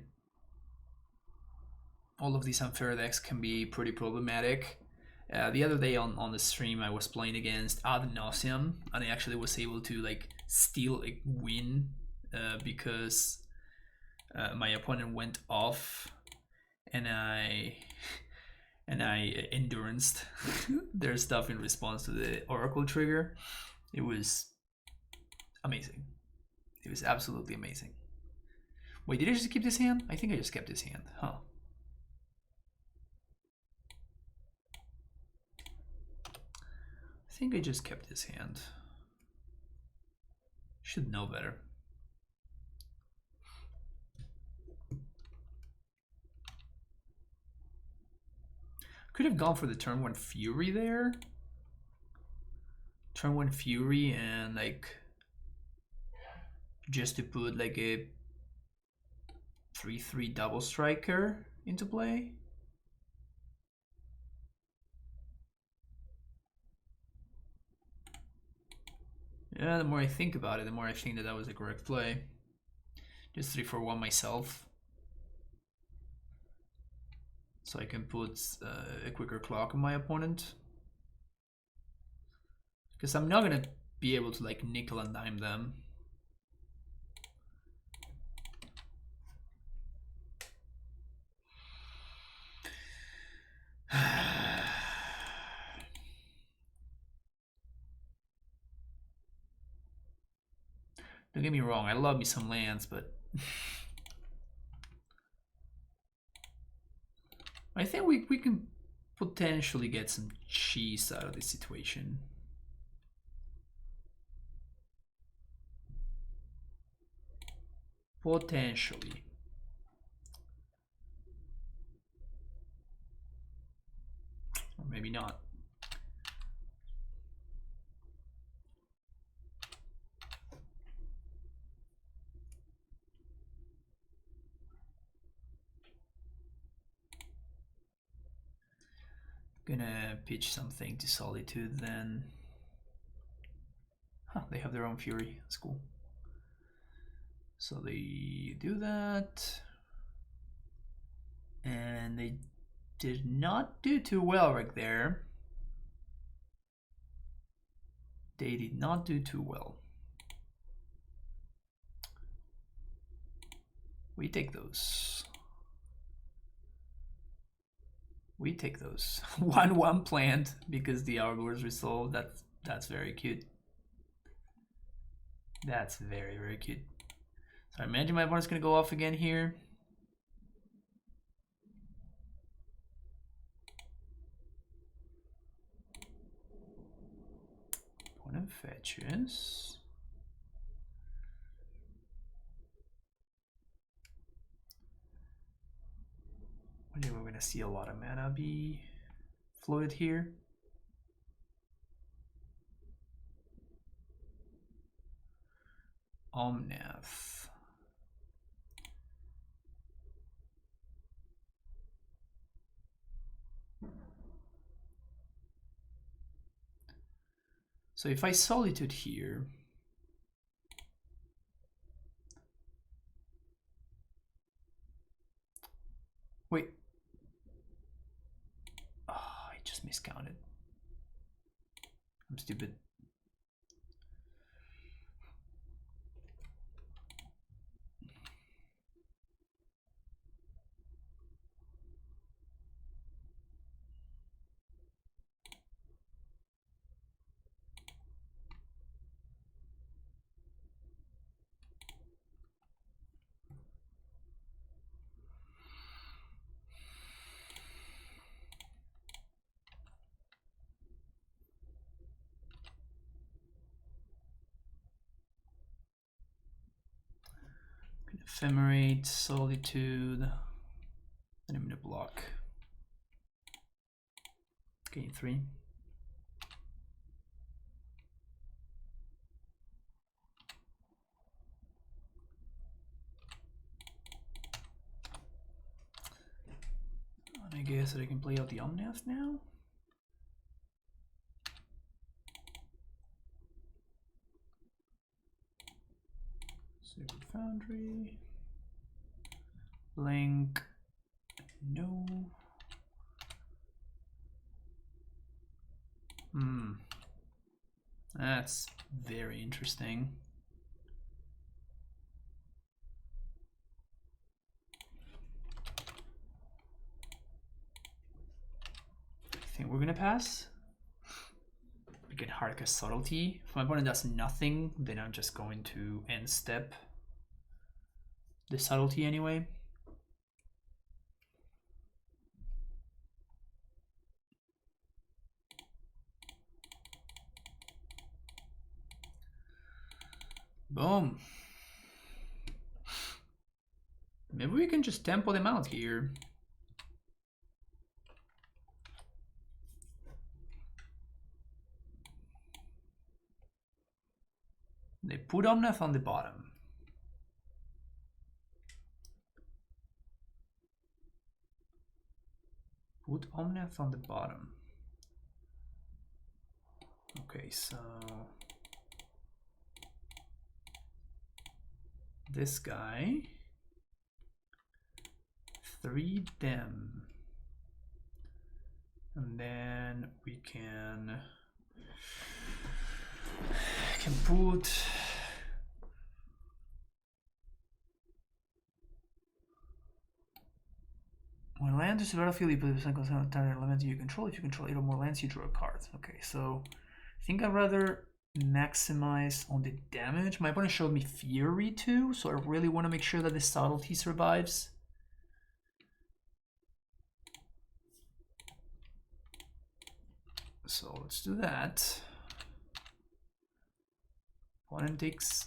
All of these unfair decks can be pretty problematic. The other day on the stream, I was playing against Ad Nauseam, and I actually was able to like steal a win because my opponent went off, and I enduranced their stuff in response to the Oracle trigger. It was amazing. It was absolutely amazing. Wait, did I just keep this hand? I think I just kept this hand, huh? I think I just kept this hand. Should know better. Could have gone for the turn 1 Fury there. Turn 1 Fury and like just to put like a 3/3 double striker into play. Yeah, the more I think about it, the more I think that that was the correct play. Just 3/4 myself. So I can put a quicker clock on my opponent. Because I'm not gonna be able to like nickel and dime them. Don't get me wrong, I love me some lands, but I think we can potentially get some cheese out of this situation. Potentially. Or maybe not. Gonna pitch something to Solitude then. Huh, they have their own Fury. That's cool. So they do that. And they did not do too well right there. They did not do too well. We take those. We take those. 1/1 planned because the Hour is resolved. That's very cute. That's very, very cute. So I imagine my opponent's gonna go off again here. Opponent fetches. I think we're gonna see a lot of mana be floated here. Omnath. So if I Solitude here, wait. Oh, I just miscounted. I'm stupid. Ephemerate, Solitude, then I'm gonna block. Gain 3. And I guess that I can play out the Omnath now. Sacred Foundry. Link. No. That's very interesting. I think we're gonna pass. We get Harka's Subtlety. If my opponent does nothing, then I'm just going to end step the Subtlety anyway. Boom. Maybe we can just tempo them out here. They put Omnath on the bottom. Put Omnath on the bottom. Okay, so this guy, 3 them, and then we can put when land is the battlefield, you put a percent on target element you control. If you control 8 or more lands, you draw a card. Okay, so I think I'd rather maximize on the damage. My opponent showed me Fury too, so I really want to make sure that the Subtlety survives. So let's do that. Opponent takes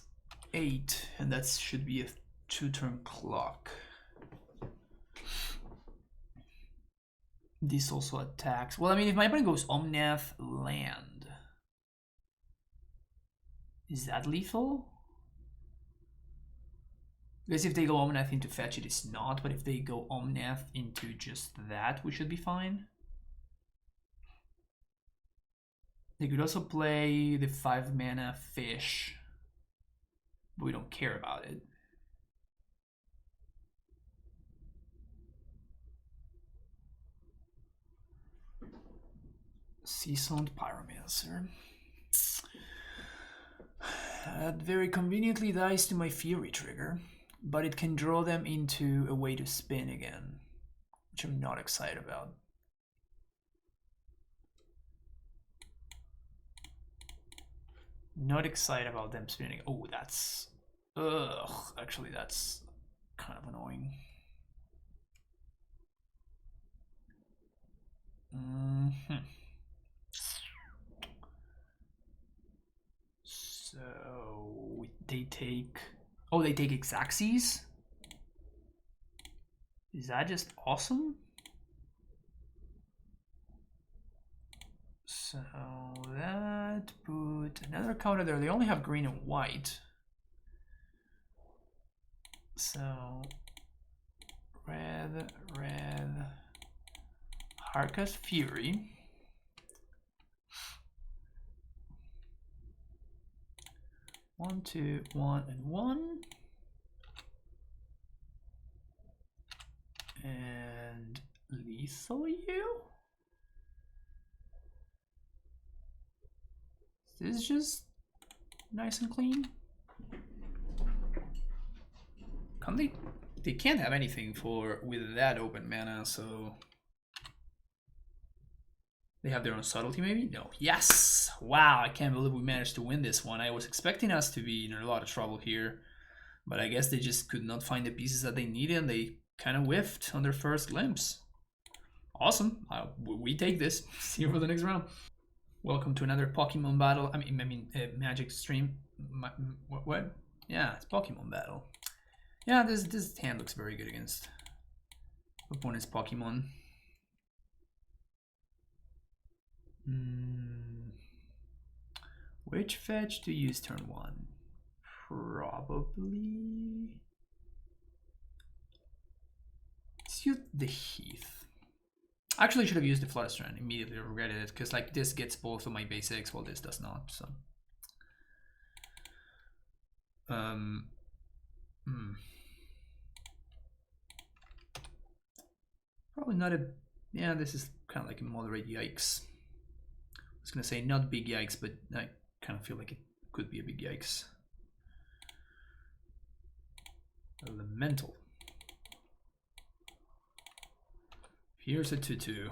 8, and that should be a 2-turn clock. This also attacks. Well, I mean, if my opponent goes Omnath land, is that lethal? Because if they go Omnath into fetch, it is not, but if they go Omnath into just that, we should be fine. They could also play the 5-mana fish, but we don't care about it. Seasoned Pyromancer. That very conveniently dies to my Fury trigger, but it can draw them into a way to spin again, which I'm not excited about. Not excited about them spinning. Oh, that's... Ugh, actually that's kind of annoying. So they take... Oh, they take Xaxes? Is that just awesome? So that put another counter there. They only have green and white. So red, Harka's Fury. One, two, 1, and 1. And lethal you? This is just nice and clean. Can't they? They can't have anything with that open mana, so they have their own subtlety, maybe? No. Yes! Wow, I can't believe we managed to win this one. I was expecting us to be in a lot of trouble here, but I guess they just could not find the pieces that they needed, and they kind of whiffed on their first glimpse. Awesome. We take this. See you for the next round. Welcome to another Pokemon battle. I mean, Magic stream. What? Yeah, it's Pokemon battle. Yeah, this hand looks very good against opponent's Pokemon. Which fetch to use turn 1? Probably... Let's use the Heath. Actually, I should have used the Flutter immediately regretted it, because like this gets both of my basics, while this does not, so... Probably not a... Yeah, this is kind of like a moderate yikes. I was gonna say not big yikes, but I kind of feel like it could be a big yikes. Elemental. Here's a 2/2.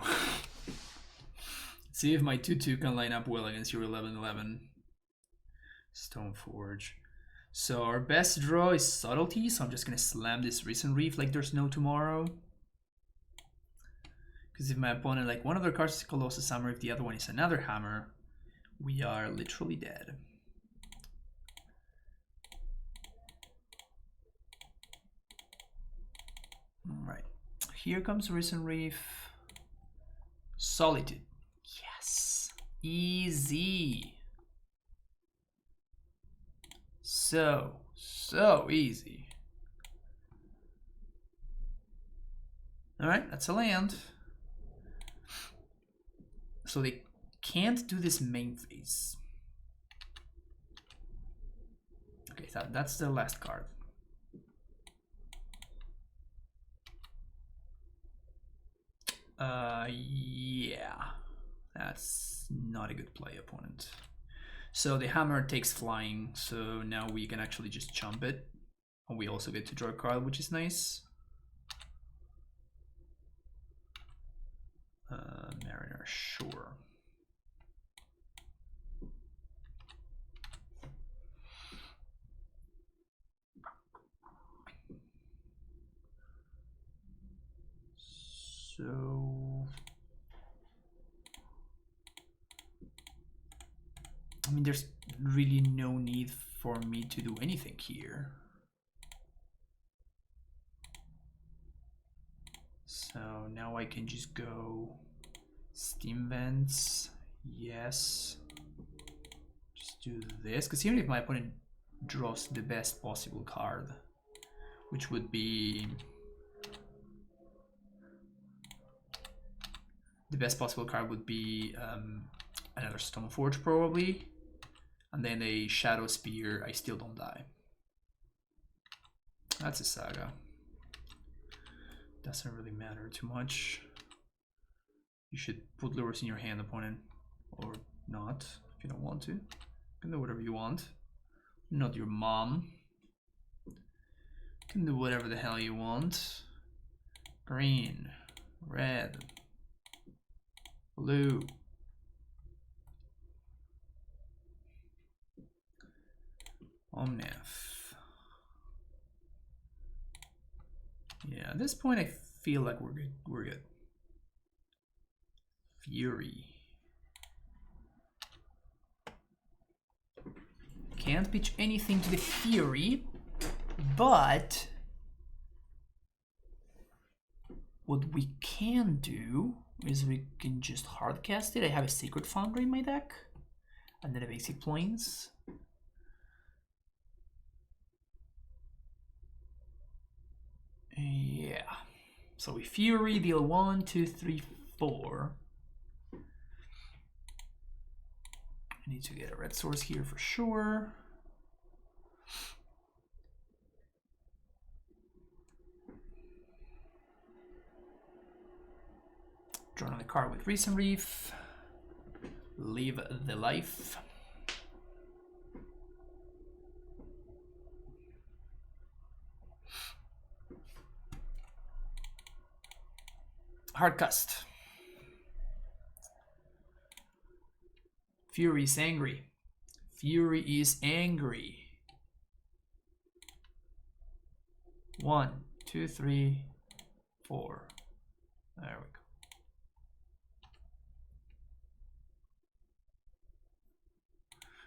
See if my 2/2 can line up well against your 11/11. Stoneforge. So our best draw is Subtlety, so I'm just gonna slam this Recent Reef like there's no tomorrow. Because if my opponent, like one of their cards is Colossus Hammer, if the other one is another hammer, we are literally dead. Alright, here comes Recent Reef. Solitude. Yes. Easy. So easy. Alright, that's a land. So they can't do this main phase. Okay, so that's the last card. Yeah. That's not a good play, opponent. So the hammer takes flying, so now we can actually just jump it. And we also get to draw a card, which is nice. Mariner, sure. So, I mean, there's really no need for me to do anything here. So now I can just go Steam Vents, yes. Just do this, because even if my opponent draws the best possible card, which would be... The best possible card would be another Stoneforge probably, and then a Shadow Spear, I still don't die. That's a Saga. Doesn't really matter too much. You should put lures in your hand, opponent, or not if you don't want to. You can do whatever you want. Not your mom. You can do whatever the hell you want. Green, red, blue. Omnath. Yeah, at this point I feel like we're good. We're good. Fury. Can't pitch anything to the Fury, but what we can do is we can just hardcast it. I have a Sacred Foundry in my deck, and then a basic Plains. Yeah. So we Fury, deal 1, 2, 3, 4. I need to get a red source here for sure. Draw another card with Recent Reef. Live the life. Hardcast. Fury is angry. Fury is angry. 1, 2, 3, 4. There we go.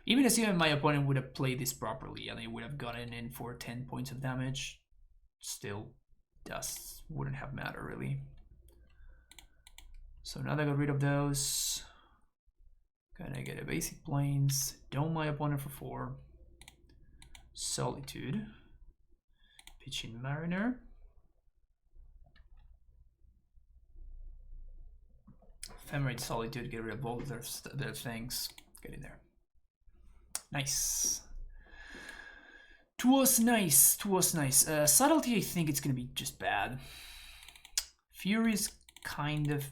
Even assuming my opponent would have played this properly and he would have gotten in for 10 points of damage, still wouldn't have mattered really. So now that I got rid of those, gonna get a basic plains, dome my opponent for 4, Solitude, pitching Mariner, Ephemerate Solitude, get rid of both their things, get in there. Nice. Twas nice. Subtlety, I think it's gonna be just bad. Fury is kind of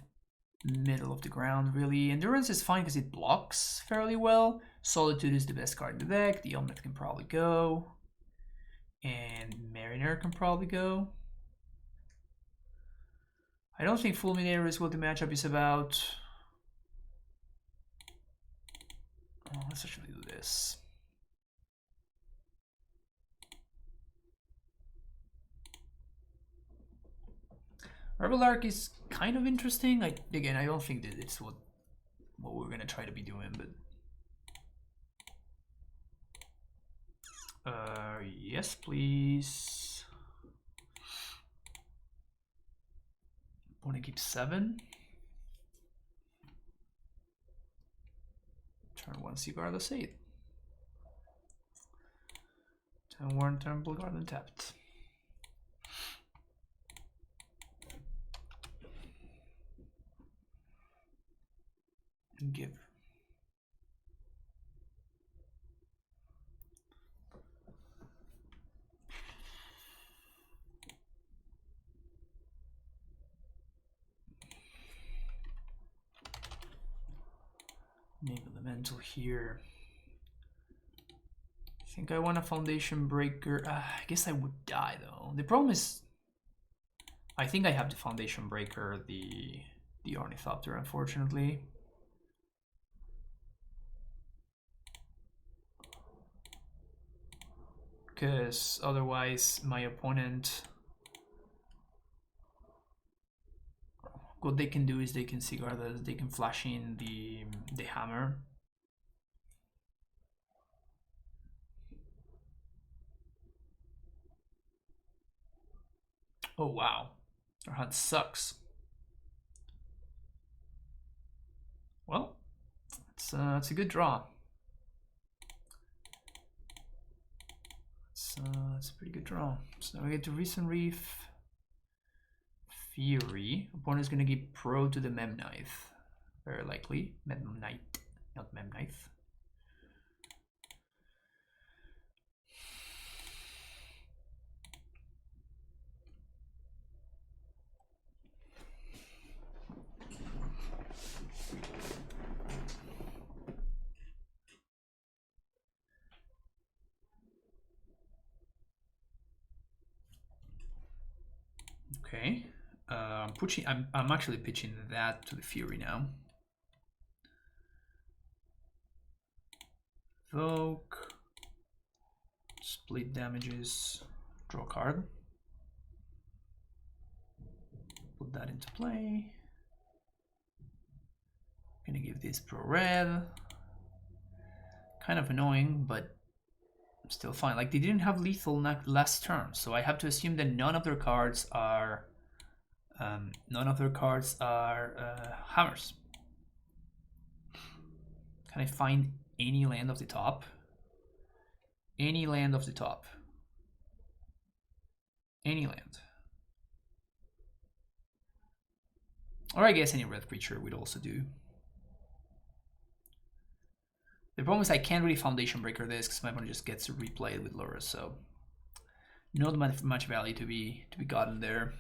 middle of the ground, really. Endurance is fine because it blocks fairly well. Solitude is the best card in the deck. The Omelette can probably go. And Mariner can probably go. I don't think Fulminator is what the matchup is about. Oh, let's actually do this. Rebel Arc is kind of interesting. Again, I don't think that it's what we're gonna try to be doing, but yes, please. Wanna keep 7. Turn 1 Seaguard 8. Turn 1 Temple Garden tapped. And give. Name Elemental here. I think I want a Foundation Breaker. I guess I would die though. The problem is, I think I have the Foundation Breaker, the Ornithopter, unfortunately. Because otherwise my opponent, what they can do is they can Seaguard us, they can flash in the hammer. Oh wow, our hunt sucks. Well, it's a good draw. It's a pretty good draw. So now we get to Recent Reef. Fury. Opponent's gonna give Pro to the Memknife. Very likely. Memknight, not Memknife. Okay. I'm actually pitching that to the Fury now. Evoke. Split damages. Draw a card. Put that into play. Gonna give this Pro Red. Kind of annoying, but still fine. Like, they didn't have lethal last turn, so I have to assume that none of their cards are hammers. Can I find any land off the top? Any land off the top? Any land? Or I guess any red creature would also do. The problem is I can't really Foundation Breaker this because my opponent just gets replayed with Lura, so not much value to be gotten there.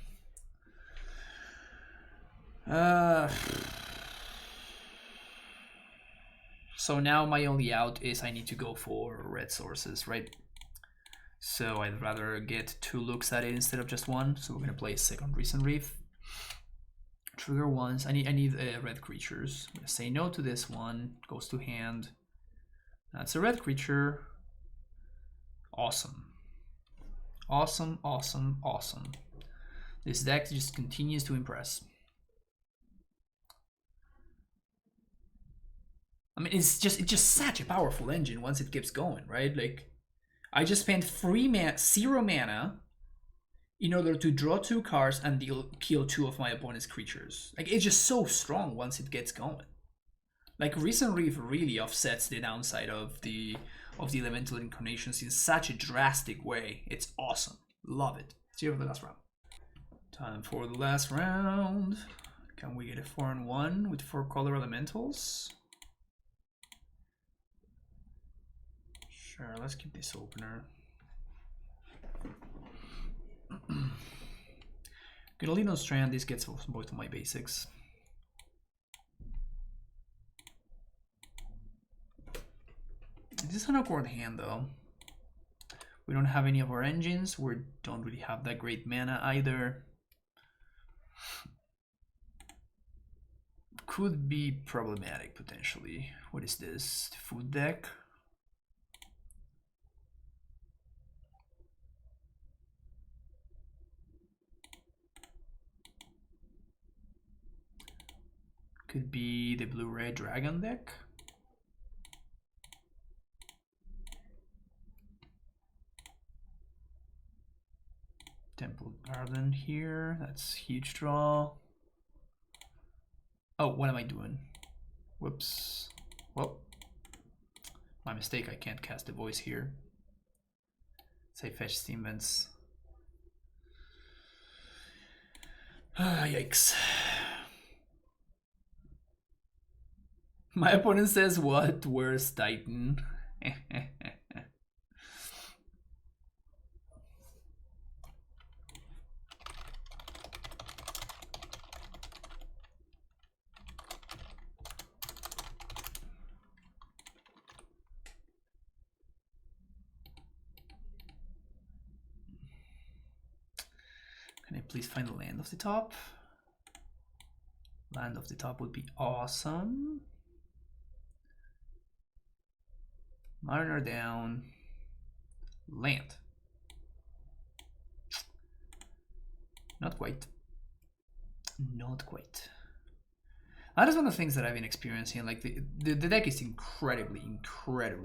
So now my only out is I need to go for red sources, right? So I'd rather get 2 looks at it instead of just 1. So we're gonna play a second Recent Reef. Trigger once. I need red creatures. I'm gonna say no to this one. Goes to hand. That's a red creature. Awesome. Awesome, awesome, awesome. This deck just continues to impress. I mean, it's just such a powerful engine once it gets going, right? Like, I just spent 0 mana in order to draw 2 cards and kill 2 of my opponent's creatures. Like, it's just so strong once it gets going. Like, Recent Reef really offsets the downside of the elemental incarnations in such a drastic way. It's awesome. Love it. See you for the last round. Time for the last round. Can we get a 4-1 with 4 color elementals? Sure, let's keep this opener. Gonna leave no strand. This gets both of my basics. This is an awkward hand though. We don't have any of our engines. We don't really have that great mana either. Could be problematic potentially. What is this? The food deck? Could be the blue-red dragon deck. Temple Garden here. That's huge draw. Oh, what am I doing? Whoops. Well, my mistake. I can't cast the voice here. Say fetch steam vents. Yikes. My opponent says what? Where's Titan? Can I please find the land of the top? Land of the top would be awesome. Mariner down. Land. Not quite. Not quite. That is one of the things that I've been experiencing. Like the deck is incredibly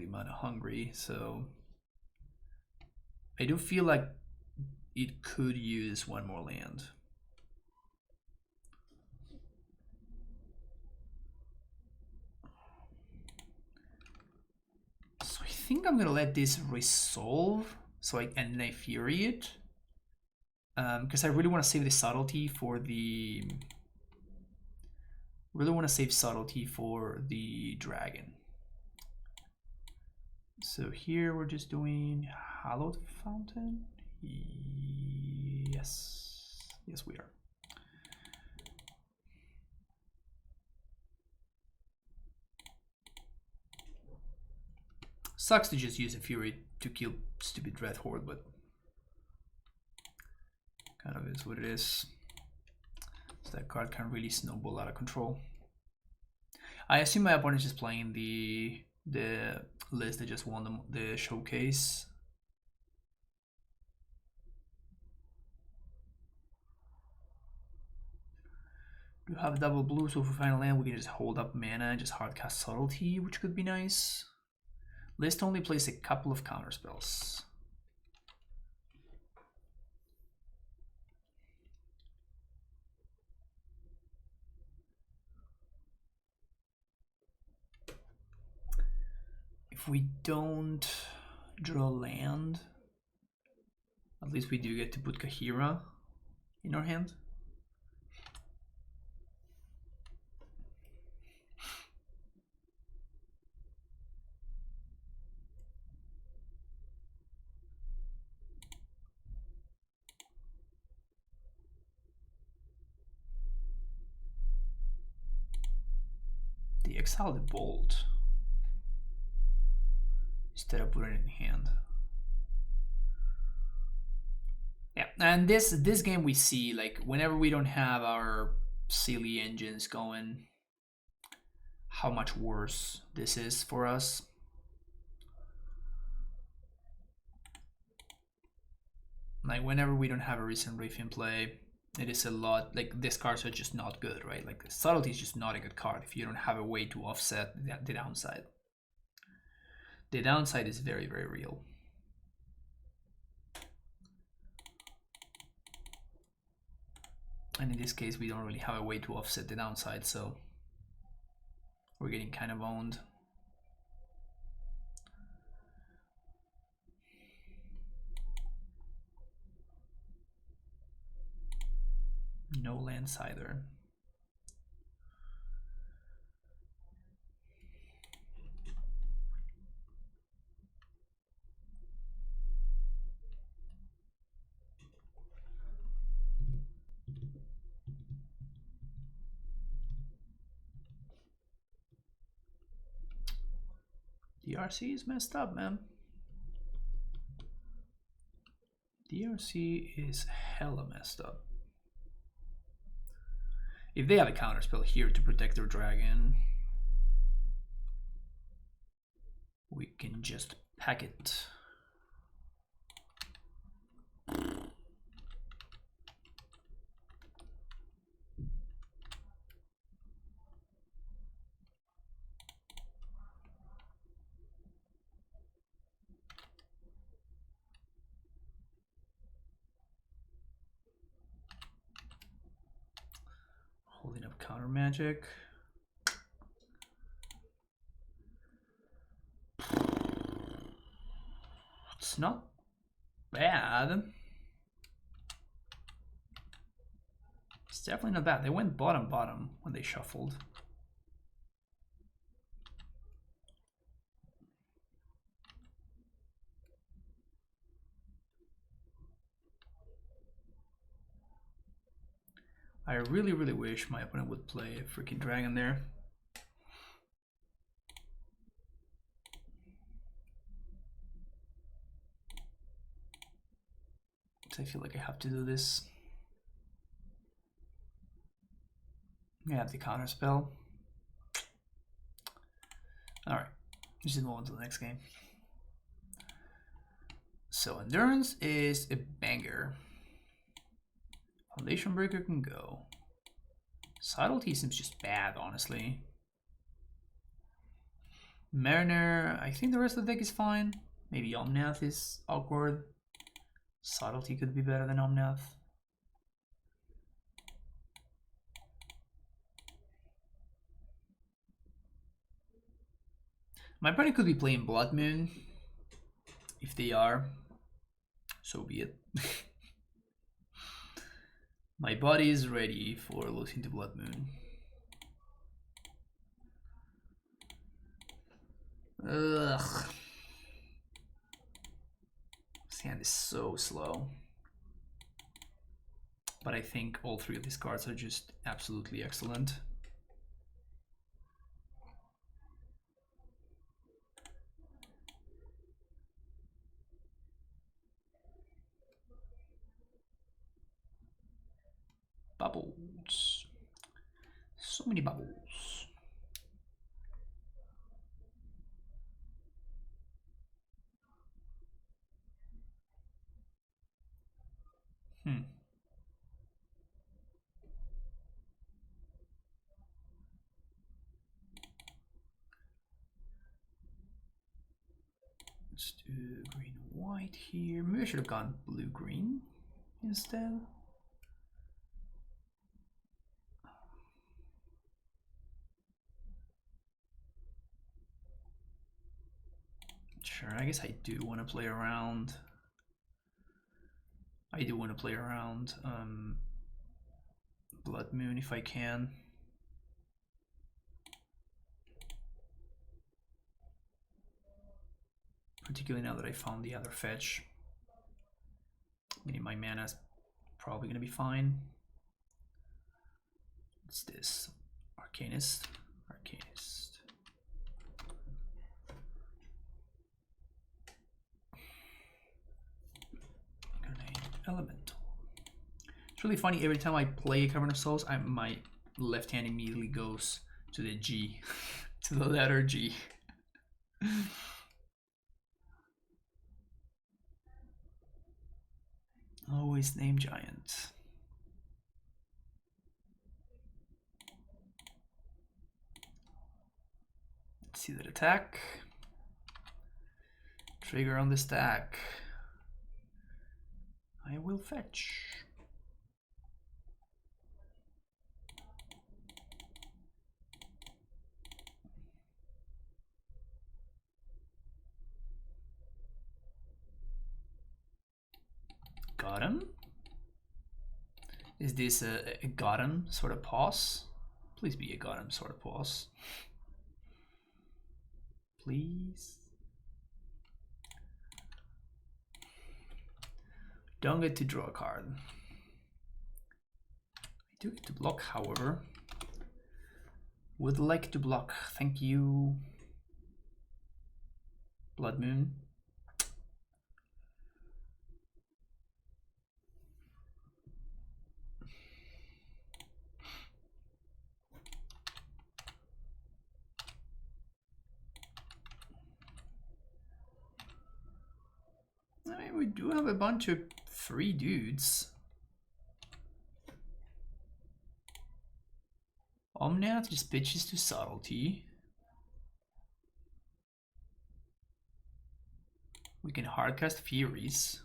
mana hungry. So I do feel like it could use one more land. So I think I'm gonna let this resolve so and I fury it. Because I really want to save the subtlety for the dragon. So here we're just doing Hallowed Fountain. Yes, we are. Sucks to just use a Fury to kill stupid Dread Horde, but kind of is what it is. So that card can really snowball out of control. I assume my opponent is just playing the list that just won the showcase. We have double blue, so if we find a land, we can just hold up mana and just hardcast Subtlety, which could be nice. List only plays a couple of counter spells. If we don't draw land, at least we do get to put Kahira in our hand. The exile the bolt instead of putting it in hand. Yeah, and this game we see, like, whenever we don't have our silly engines going, how much worse this is for us. Like whenever we don't have a recent reef in play, it is a lot, like these cards are just not good, right? Like the subtlety is just not a good card if you don't have a way to offset the downside. The downside is very, very real. And in this case, we don't really have a way to offset the downside, so we're getting kind of owned. No lands either. DRC is messed up, man. DRC is hella messed up. If they have a counterspell here to protect their dragon, we can just pack it. Holding up counter magic. It's not bad. It's definitely not bad. They went bottom when they shuffled. I really, really wish my opponent would play a freaking dragon there. So I feel like I have to do this. I have the counter spell. Alright, let's just move on to the next game. So Endurance is a banger. Foundation Breaker can go. Subtlety seems just bad, honestly. Mariner, I think the rest of the deck is fine. Maybe Omnath is awkward. Subtlety could be better than Omnath. My opponent could be playing Blood Moon. If they are, so be it. My body is ready for losing to Blood Moon. Ugh. This hand is so slow. But I think all three of these cards are just absolutely excellent. Bubbles. So many bubbles. Let's do green white here. Maybe I should have gone blue green instead. Sure, I guess I do want to play around. Blood Moon if I can. Particularly now that I found the other fetch. Meaning my mana's probably gonna be fine. What's this? Arcanist. Grenade Elemental. It's really funny, every time I play a Cavern of Souls, my left hand immediately goes to the G, to the letter G. Always name giant. Let's see that attack. Trigger on the stack. I will fetch. Got him. Is this a got him sort of pause? Please be a got him sort of pause. Please. Don't get to draw a card. I do get to block, however. Would like to block. Thank you. Blood Moon. I mean, we do have a bunch of free dudes. Omniat just pitches to Subtlety. We can hardcast Furies.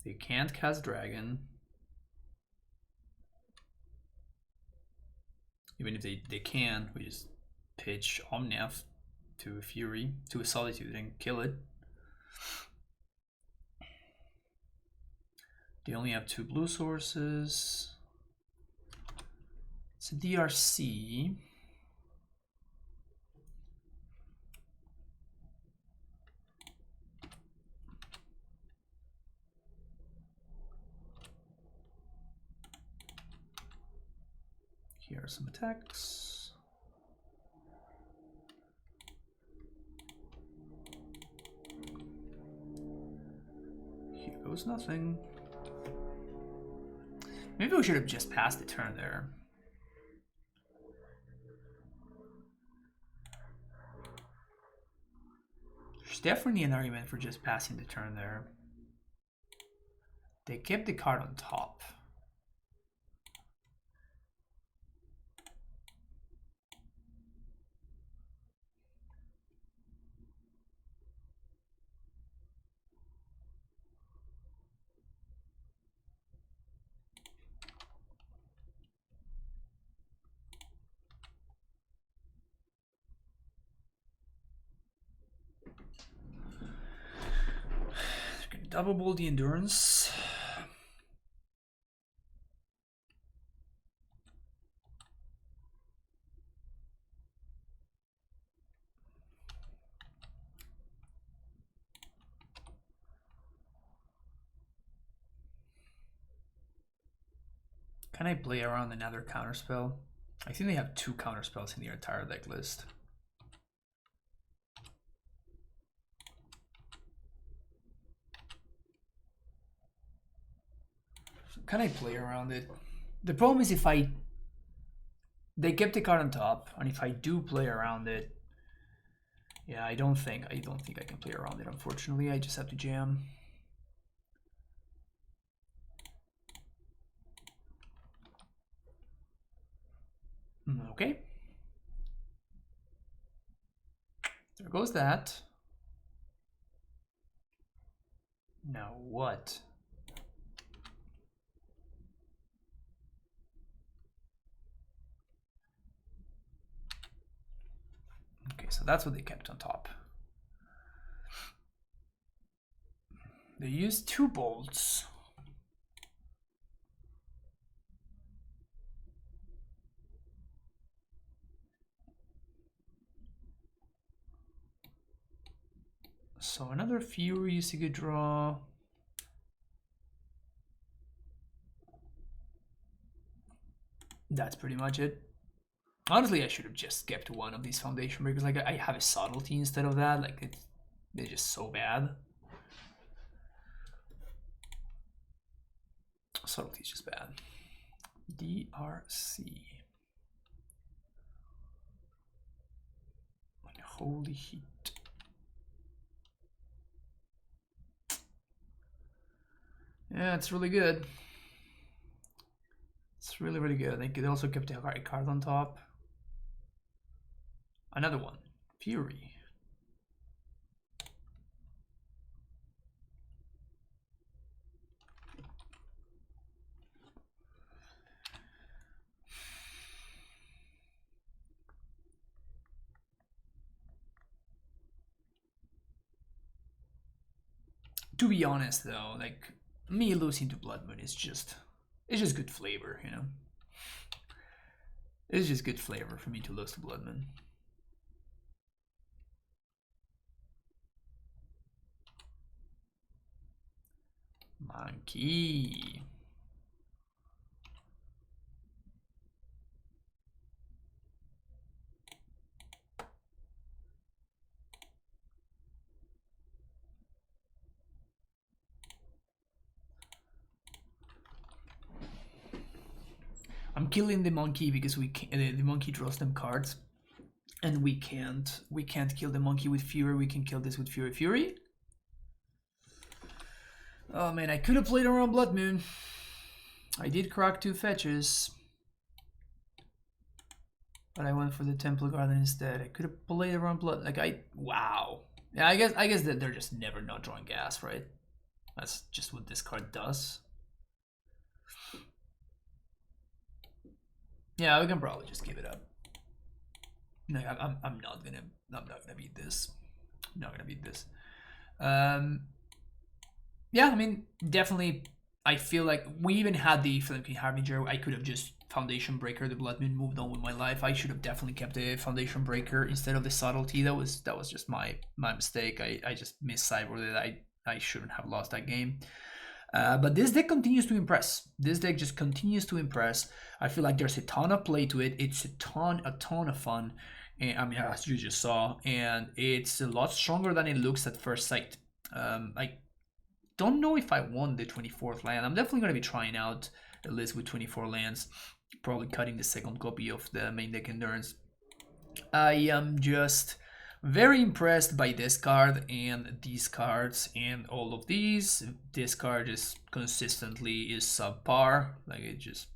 They can't cast Dragon. Even if they can, we just pitch Omniath to a Fury, to a Solitude and kill it. They only have 2 blue sources. It's a DRC. Here are some attacks. Here goes nothing. Maybe we should have just passed the turn there. There's definitely an argument for just passing the turn there. They kept the card on top. Double ball the endurance. Can I play around another counterspell? I think they have 2 counterspells in their entire deck list. Can I play around it? The problem is if they kept the card on top, and if I do play around it, yeah, I don't think I can play around it. Unfortunately, I just have to jam. Okay. There goes that. Now what? Okay, so that's what they kept on top. They used 2 bolts. So another Fury is a good draw. That's pretty much it. Honestly, I should have just kept one of these foundation breakers. Like, I have a subtlety instead of that. Like, it's just so bad. Subtlety is just bad. DRC. Holy heat. Yeah, it's really good. It's really, really good. I think it also kept a card on top. Another one. Fury. To be honest though, like, me losing to Blood Moon is just, it's just good flavor, you know? It's just good flavor for me to lose to Blood Moon. Monkey. I'm killing the monkey because the monkey draws them cards, and we can't kill the monkey with Fury. We can kill this with Fury. Oh man, I could have played around Blood Moon. I did crack 2 fetches, but I went for the Temple Garden instead. I could have played around Blood. Like, wow. Yeah, I guess that they're just never not drawing gas, right? That's just what this card does. Yeah, we can probably just give it up. No, I'm not gonna beat this. I'm not gonna beat this. Yeah, I mean, definitely. I feel like we even had the Philippine Harbinger. I could have just Foundation Breaker the Blood Moon, moved on with my life. I should have definitely kept the Foundation Breaker instead of the Subtlety. That was just my mistake. I just miscybered it. I shouldn't have lost that game. But this deck continues to impress. This deck just continues to impress. I feel like there's a ton of play to it. It's a ton of fun. And, I mean, as you just saw, and it's a lot stronger than it looks at first sight. I don't know if I want the 24th land. I'm definitely going to be trying out a list with 24 lands. Probably cutting the second copy of the main deck endurance. I am just very impressed by this card and these cards and all of these. This card is consistently is subpar. Like, it just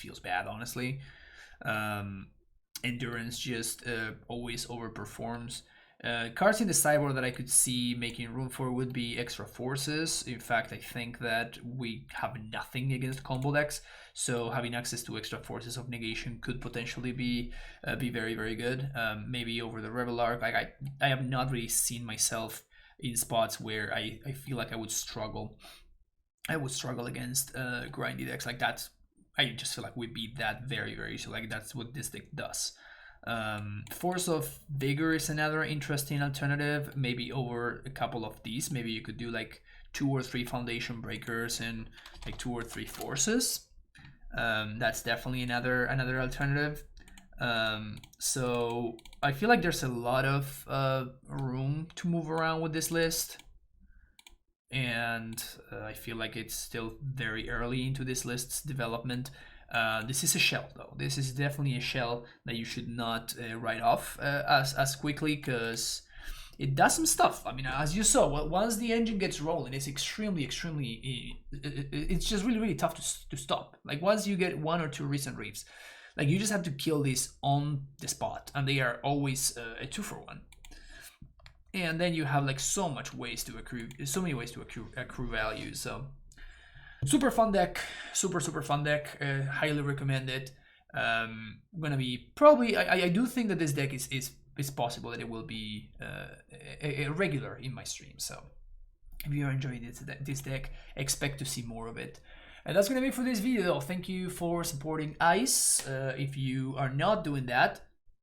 feels bad, honestly. Endurance just always overperforms. Cards in the sideboard that I could see making room for would be Extra Forces. In fact, I think that we have nothing against combo decks, so having access to Extra Forces of Negation could potentially be very, very good. Maybe over the Rebel Arc. Like, I have not really seen myself in spots where I feel like I would struggle. I would struggle against grindy decks like that. I just feel like we beat that very, very easily. Like, that's what this deck does. Force of Vigor is another interesting alternative, maybe over a couple of these. Maybe you could do like 2 or 3 Foundation Breakers and like 2 or 3 Forces. That's definitely another alternative. So I feel like there's a lot of room to move around with this list, and I feel like it's still very early into this list's development. This is a shell, though. This is definitely a shell that you should not write off as quickly, because it does some stuff. I mean, as you saw, once the engine gets rolling, it's extremely, it's just really, really tough to stop. Like, once you get 1 or 2 recent reefs, like, you just have to kill these on the spot, and they are always a 2-for-1. And then you have like so many ways to accrue value. So super fun deck, super fun deck. Highly recommend it. Gonna be probably. I do think that this deck is possible that it will be a regular in my stream. So if you are enjoying this deck, expect to see more of it. And that's gonna be for this video. Thank you for supporting Ice. If you are not doing that,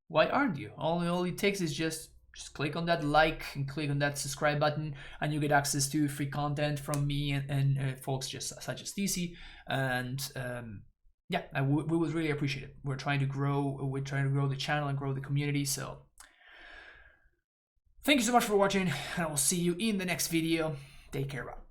why aren't you? All it takes is just click on that like and click on that subscribe button, and you get access to free content from me and folks just such as DC. And yeah, we would really appreciate it. We're trying to grow the channel and grow the community. So thank you so much for watching, and I will see you in the next video. Take care, bye.